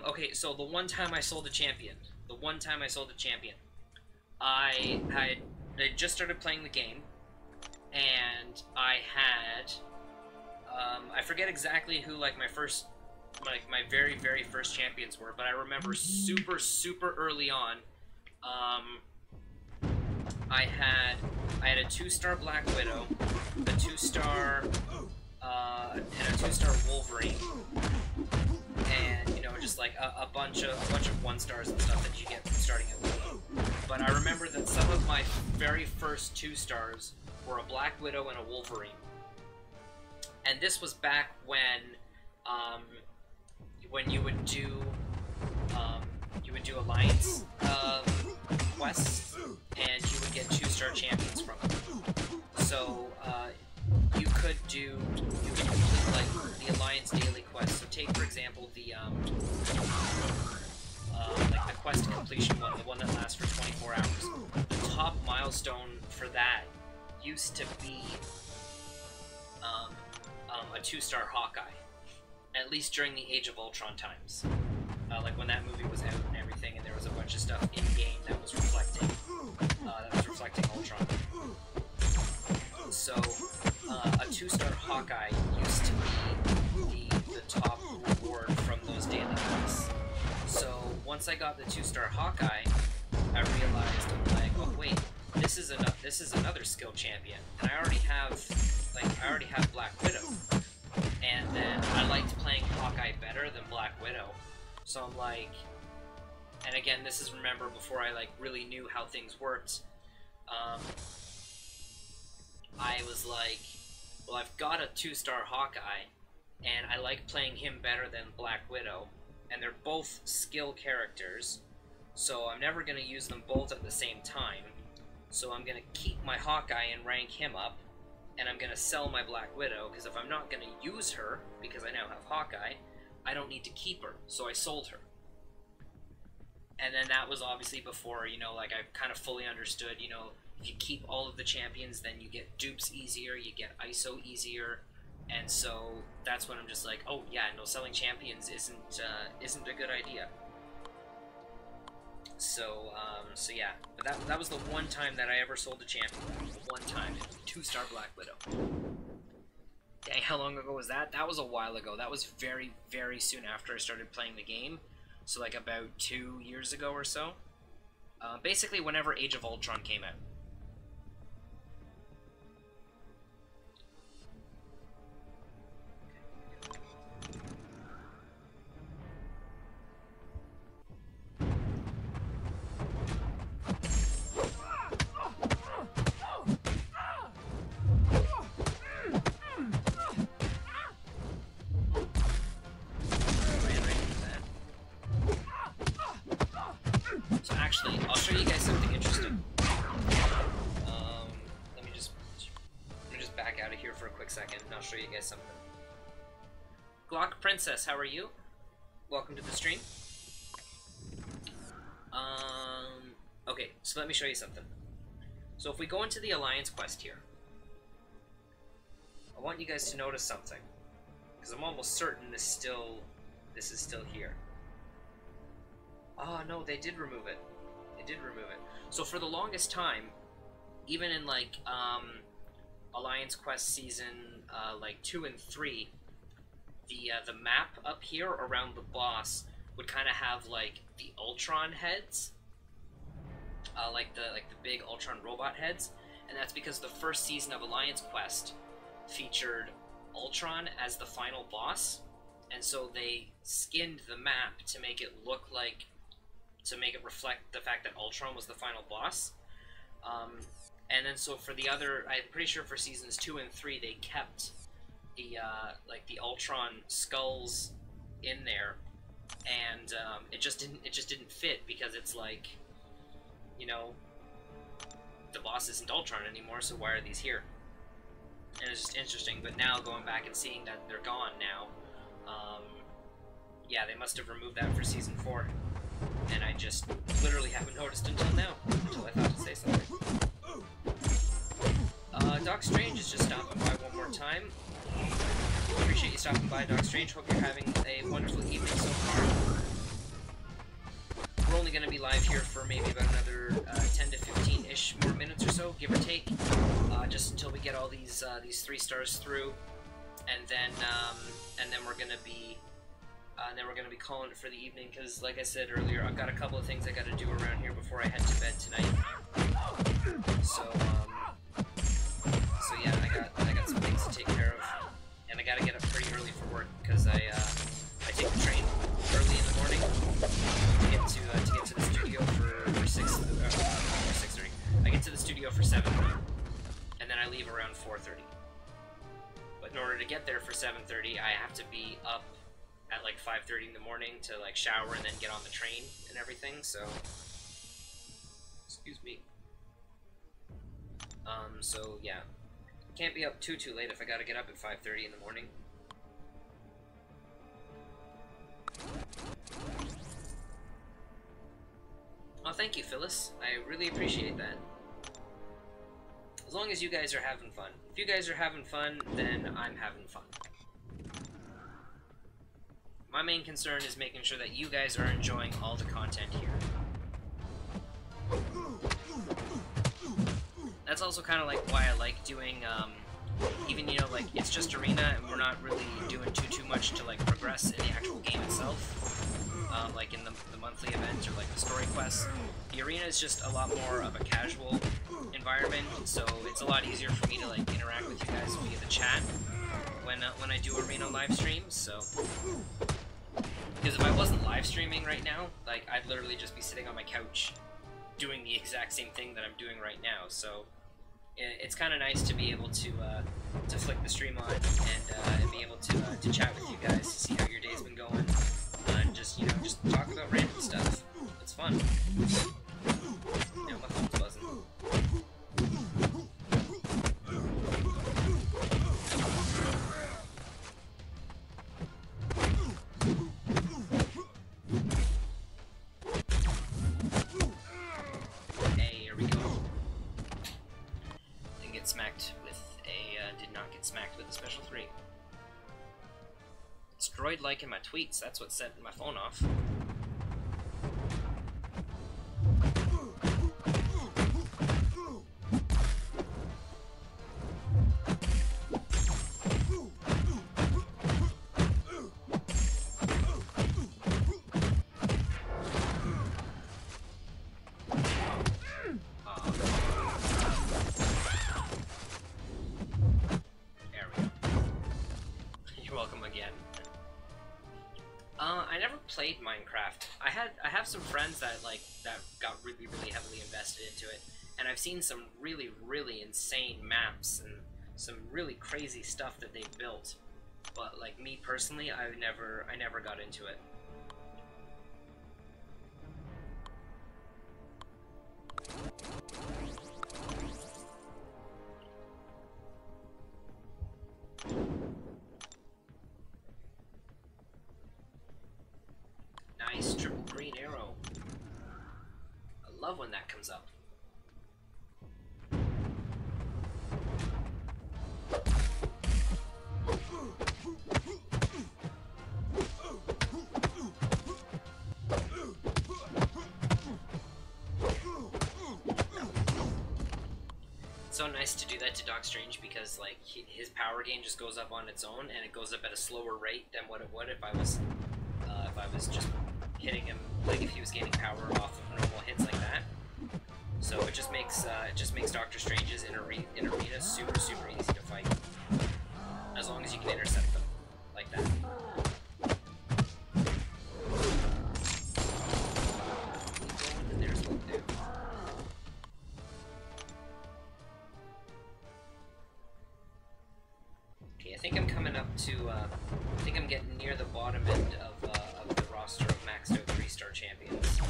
Okay, so the one time I sold a champion, I just started playing the game, and I had, I forget exactly who like my very, very first champions were, but I remember super, super early on, I had a 2-star Black Widow, a 2-star, and a 2-star Wolverine. And, you know, just like a bunch of 1-stars and stuff that you get from starting at the game. But I remember that some of my very first 2-stars were a Black Widow and a Wolverine. And this was back when you would do alliance quests, and you would get 2-star champions from them. So you could complete like the alliance daily quest. So take for example the like the quest completion one, the one that lasts for 24 hours. The top milestone for that used to be a 2-star Hawkeye, at least during the Age of Ultron times. Like when that movie was out and everything, and there was a bunch of stuff in game that was reflecting Ultron. So a 2-star Hawkeye used to be the top reward from those daily quests. So once I got the 2-star Hawkeye, I realized, I'm like, oh wait, this is another skill champion, and I already have Black Widow. And then I liked playing Hawkeye better than Black Widow. So I'm like, and again, this is, remember, before I like really knew how things worked. I was like, well, I've got a 2-star Hawkeye, and I like playing him better than Black Widow, and they're both skill characters, so I'm never going to use them both at the same time. So I'm going to keep my Hawkeye and rank him up, and I'm going to sell my Black Widow, because if I'm not going to use her, because I now have Hawkeye, I don't need to keep her, so I sold her. And then that was obviously before, you know, like I kind of fully understood, you know, if you keep all of the champions, then you get dupes easier, you get ISO easier, and so that's when I'm just like, oh yeah, no, selling champions isn't a good idea. So so yeah, but that was the one time that I ever sold a champion. One time, 2-star Black Widow. Dang, how long ago was that? That was a while ago. That was very, very soon after I started playing the game. So like about 2 years ago or so. Basically whenever Age of Ultron came out. I'll show you guys something interesting. Let me just back out of here for a quick second, and I'll show you guys something. Glock Princess, how are you? Welcome to the stream. Okay, so let me show you something. So if we go into the Alliance quest here, I want you guys to notice something, because I'm almost certain this is still here. Oh no, they did remove it. They did remove it. So for the longest time, even in like Alliance Quest season like 2 and 3, the map up here around the boss would kind of have like the Ultron heads, like the big Ultron robot heads, and that's because the first season of Alliance Quest featured Ultron as the final boss, and so they skinned the map to make it look like, to make it reflect the fact that Ultron was the final boss. And then so for the other, I'm pretty sure for seasons 2 and 3 they kept the like the Ultron skulls in there, and it just didn't fit, because it's like, you know, the boss isn't Ultron anymore, so why are these here? And it's just interesting. But now going back and seeing that they're gone now, yeah, they must have removed that for season 4. And I just literally haven't noticed until now, until I thought to say something. Doc Strange is just stopping by one more time. Appreciate you stopping by, Doc Strange. Hope you're having a wonderful evening so far. We're only going to be live here for maybe about another 10 to 15-ish more minutes or so, give or take, just until we get all these 3 stars through, and then we're going to be calling it for the evening, because like I said earlier, I've got a couple of things I got to do around here before I head to bed tonight. So yeah, I got some things to take care of, and I got to get up pretty early for work, because I take the train early in the morning to get to the studio for 6:30. I get to the studio for 7:30, and then I leave around 4:30. But in order to get there for 7:30, I have to be up at like 5:30 in the morning to like shower and then get on the train and everything, so excuse me. So yeah, can't be up too late if I gotta get up at 5:30 in the morning. Oh, thank you, Phyllis. I really appreciate that. As long as you guys are having fun. If you guys are having fun, then I'm having fun. My main concern is making sure that you guys are enjoying all the content here. That's also kind of like why I like doing, even, you know, like, it's just arena and we're not really doing too much to like progress in the actual game itself. Like in the monthly event or like the story quests. The arena is just a lot more of a casual environment, so it's a lot easier for me to like interact with you guys via the chat when I do arena live streams. So, because if I wasn't live streaming right now, like, I'd literally just be sitting on my couch doing the exact same thing that I'm doing right now. So it's kind of nice to be able to flick the stream on and be able to chat with you guys, to see how your day's been going, and just, you know, just talk about random stuff. It's fun. Yeah, my phone's buzzing. the special 3. It's droid liking my tweets, that's what set my phone off. I never played Minecraft. I have some friends that got really heavily invested into it, and I've seen some really insane maps and some really crazy stuff that they've built. But like me personally, I never got into it. Nice triple green arrow. I love when that comes up. It's so nice to do that to Doc Strange because like his power gain just goes up on its own, and it goes up at a slower rate than what it would if I was just hitting him, like if he was gaining power off of normal hits like that. So it just makes Doctor Strange's in arena super easy to fight, as long as you can intercept them like that. And there's one there. Okay, I think I'm coming up to. I think I'm getting near the bottom end of the roster of maxed out 3-star champions.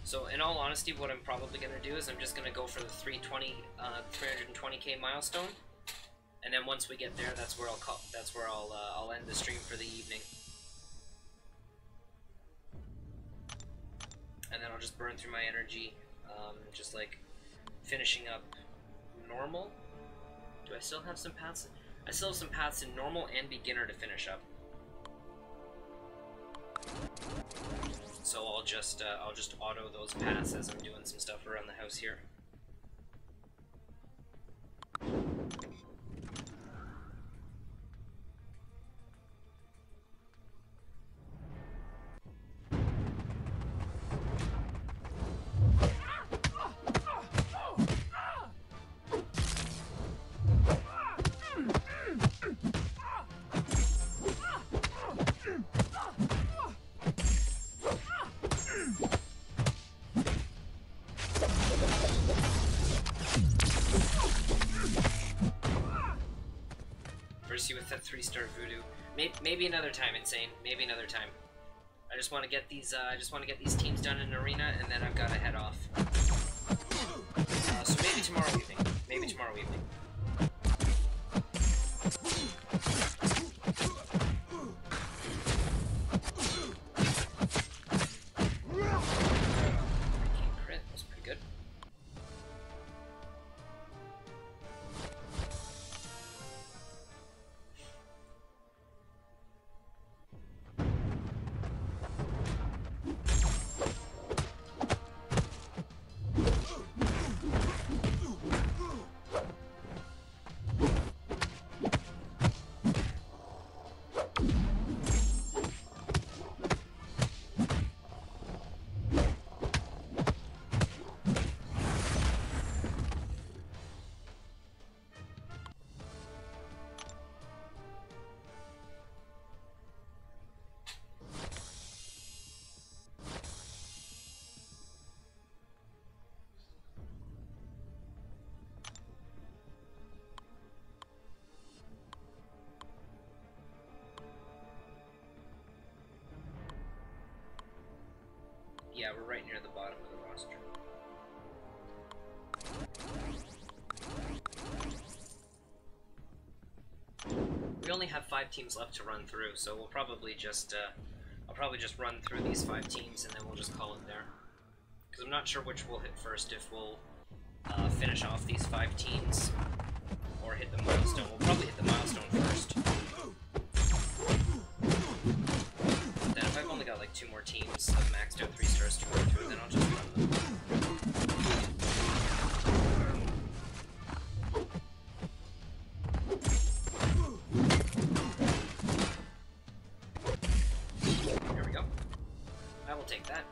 So, in all honesty, what I'm probably going to do is I'm just going to go for the 320k milestone, and then once we get there, that's where I'll end the stream for the evening. And then I'll just burn through my energy, just like finishing up normal. Do I still have some paths? I still have some paths in normal and beginner to finish up. So I'll just auto those paths as I'm doing some stuff around the house here. With that 3-star voodoo, maybe another time, Insane. Maybe another time. I just want to get these. Teams done in arena, and then I've got to head off. So maybe tomorrow evening. Maybe tomorrow evening. Crit was pretty good. Yeah, we're right near the bottom of the roster. We only have 5 teams left to run through, so we'll probably just, I'll I'll probably just run through these 5 teams and then we'll just call it there. Because I'm not sure which we'll hit first, if we'll finish off these 5 teams or hit the milestone. We'll probably hit the milestone first. Then if I've only got like 2 more teams of maxed out 3 stars to run through, then I'll just run them. There we go. I will take that.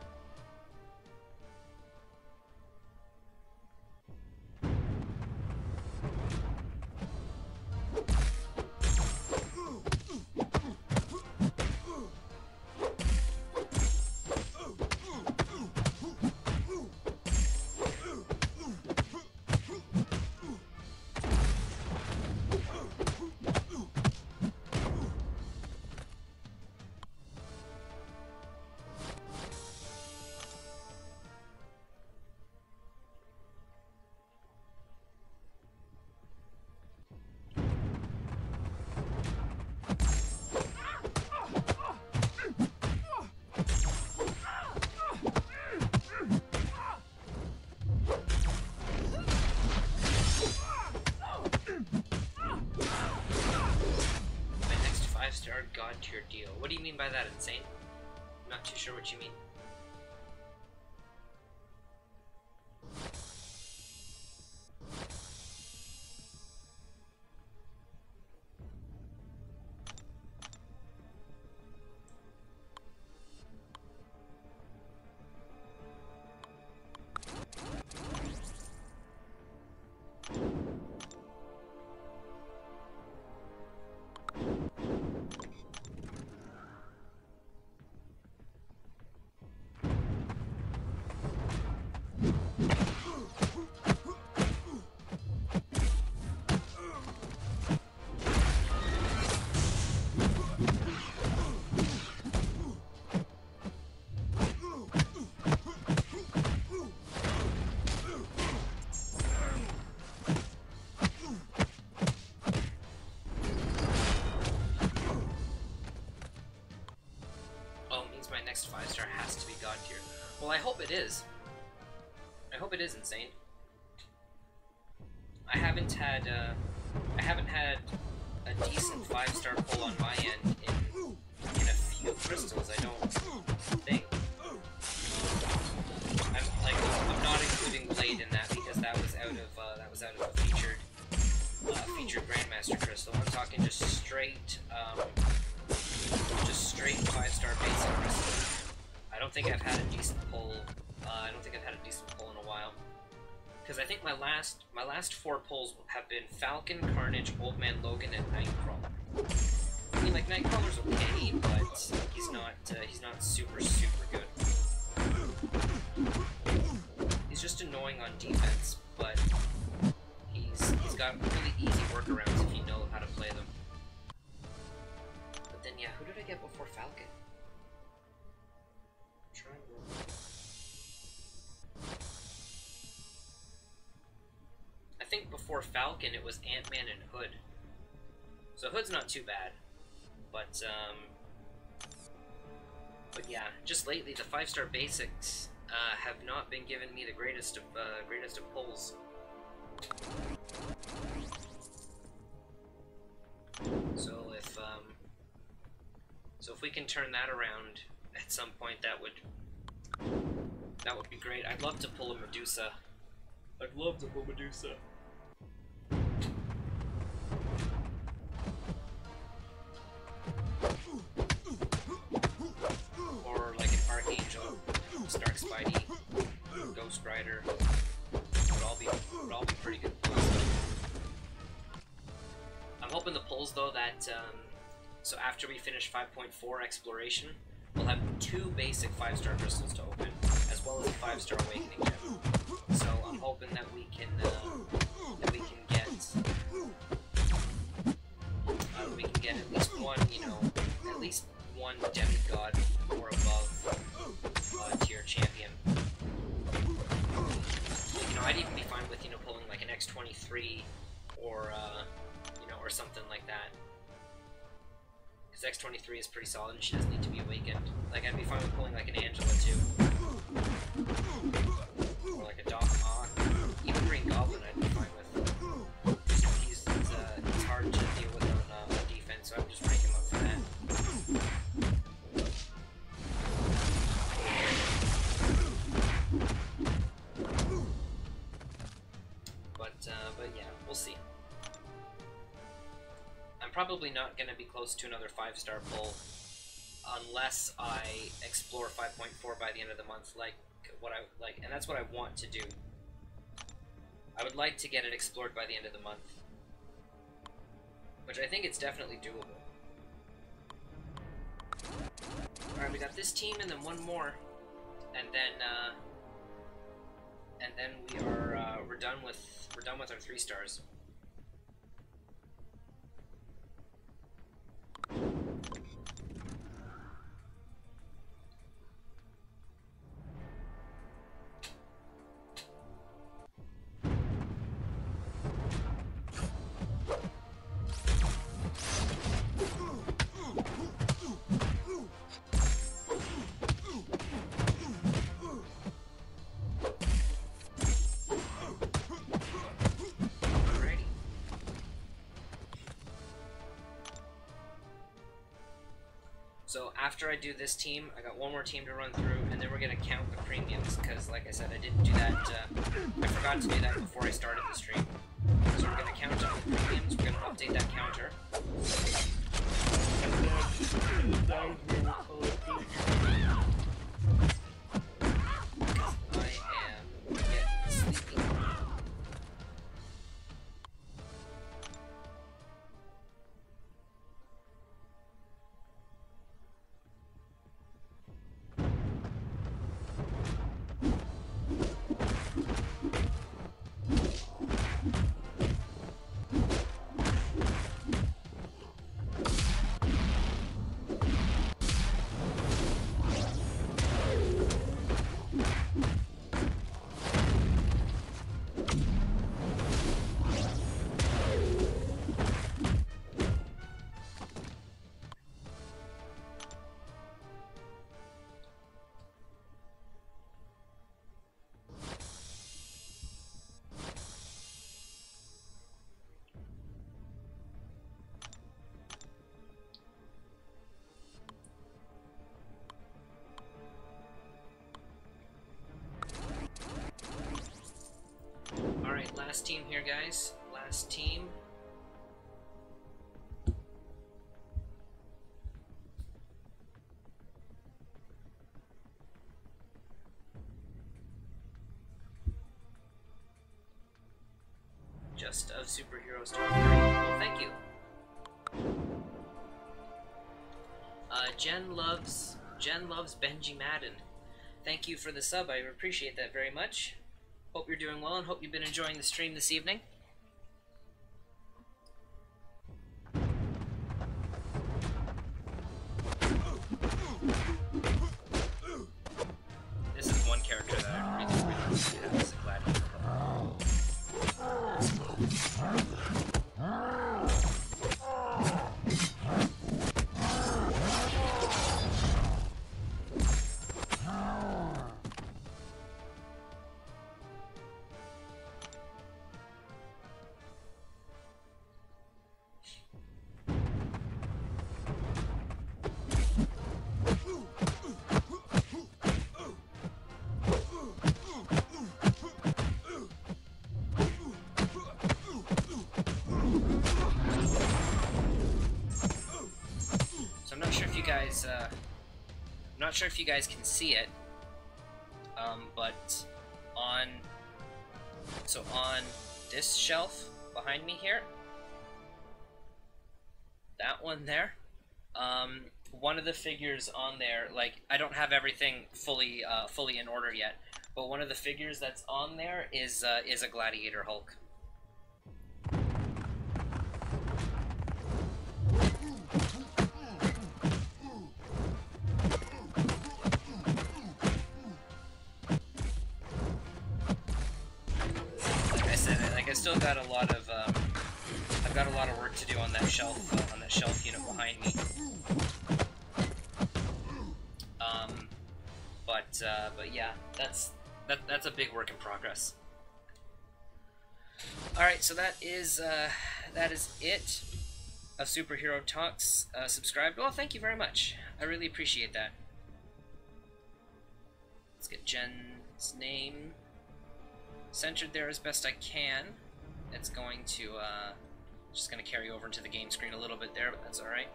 God tier deal. What do you mean by that, Insane? I'm not too sure what you mean. My next 5-star has to be God tier. Well, I hope it is. I hope it is, Insane. I haven't had a decent 5-star pull on my end in a few crystals. I don't think. I'm not including Blade in that because that was out of a featured Grandmaster crystal. I'm talking just straight 5-star basic crystal. I don't think I've had a decent pull. I don't think I've had a decent pull in a while. Because I think my last 4 pulls have been Falcon, Carnage, Old Man Logan, and Nightcrawler. I mean, like, Nightcrawler's okay, but he's not super good. He's just annoying on defense, but he's got really easy workarounds if you know how to play them. But then, yeah, who did I get before Falcon? I'm trying to remember. I think before Falcon it was Ant-Man and Hood. So Hood's not too bad, but yeah, just lately the 5-star basics have not been giving me the greatest of pulls. So if we can turn that around at some point, that would be great. I'd love to pull a Medusa. I'd love to pull Medusa. Or like an Archangel, Stark Spidey, Ghost Rider. Would all be pretty good pulls. I'm hoping the pulls though that so after we finish 5.4 exploration, we'll have 2 basic 5-star crystals to open, as well as a 5-star awakening gem. So I'm hoping that we can get at least one, at least one demigod or above tier champion. I'd even be fine with pulling like an X23 or or something like that. Because His X-23 is pretty solid, and she doesn't need to be awakened. Like, I'd be fine with pulling like an Angela too, or like a Doc Ock. Even Green Goblin, I'd be fine with. He's hard to deal with on defense, so I would just rank him up for that. But yeah, we'll see. I'm probably not going to be close to another 5-star pull unless I explore 5.4 by the end of the month, and that's what I want to do. I would like to get it explored by the end of the month, which I think it's definitely doable. Alright, we got this team and then one more, and then we're done with our 3 stars. So after I do this team, I got one more team to run through, and then we're going to count the premiums, because like I said, I didn't do that, I forgot to do that before I started the stream. So we're going to count up the premiums, we're going to update that counter. I am getting sleepy. Alright, last team here, guys. Last team. Just of superheroes to upgrade. Well, thank you. Jen loves Benji Madden. Thank you for the sub. I appreciate that very much. Hope you're doing well and hope you've been enjoying the stream this evening. This is one character that I really want to have as a gladiator. I'm not sure if you guys can see it, but on this shelf behind me here, that one there, one of the figures on there, like, I don't have everything fully in order yet, but one of the figures that's on there is a Gladiator Hulk. I still got a lot of I've got a lot of work to do on that shelf unit behind me. but yeah, that's a big work in progress. All right, so that is it of Superhero Talks. Subscribed. Well, thank you very much. I really appreciate that. Let's get Jen's name centered there as best I can. It's going to just gonna carry over into the game screen a little bit there, but that's all right.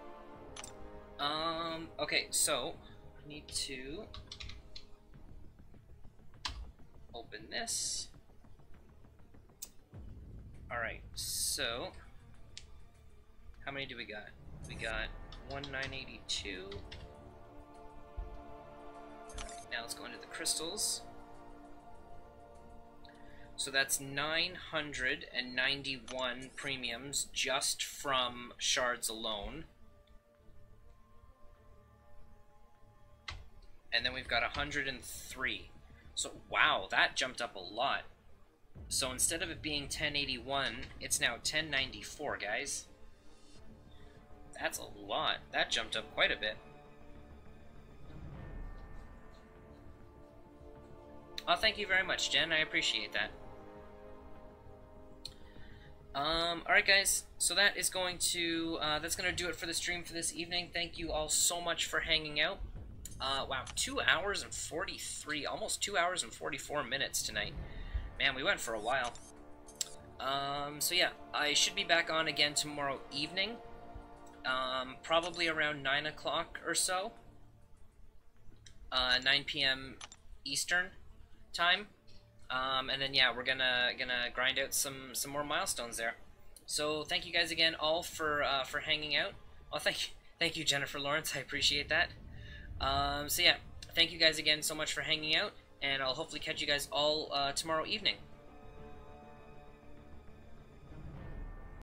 Okay, so I need to open this. All right, so how many do we got? We got 1982. Now let's go into the crystals. So that's 991 premiums just from shards alone. And then we've got 103. So wow, that jumped up a lot. So instead of it being 1081, it's now 1094, guys. That's a lot. That jumped up quite a bit. Oh, thank you very much, Jen. I appreciate that. Alright guys, so that is going to, that's going to do it for the stream for this evening. Thank you all so much for hanging out. Wow, 2 hours and 43, almost 2 hours and 44 minutes tonight. Man, we went for a while. So yeah, I should be back on again tomorrow evening. Probably around 9 o'clock or so. 9 p.m. Eastern time. And then yeah, we're gonna grind out some more milestones there. So thank you guys again all for hanging out. Well, thank you Jennifer Lawrence. I appreciate that. So yeah, thank you guys again so much for hanging out, and I'll hopefully catch you guys all tomorrow evening.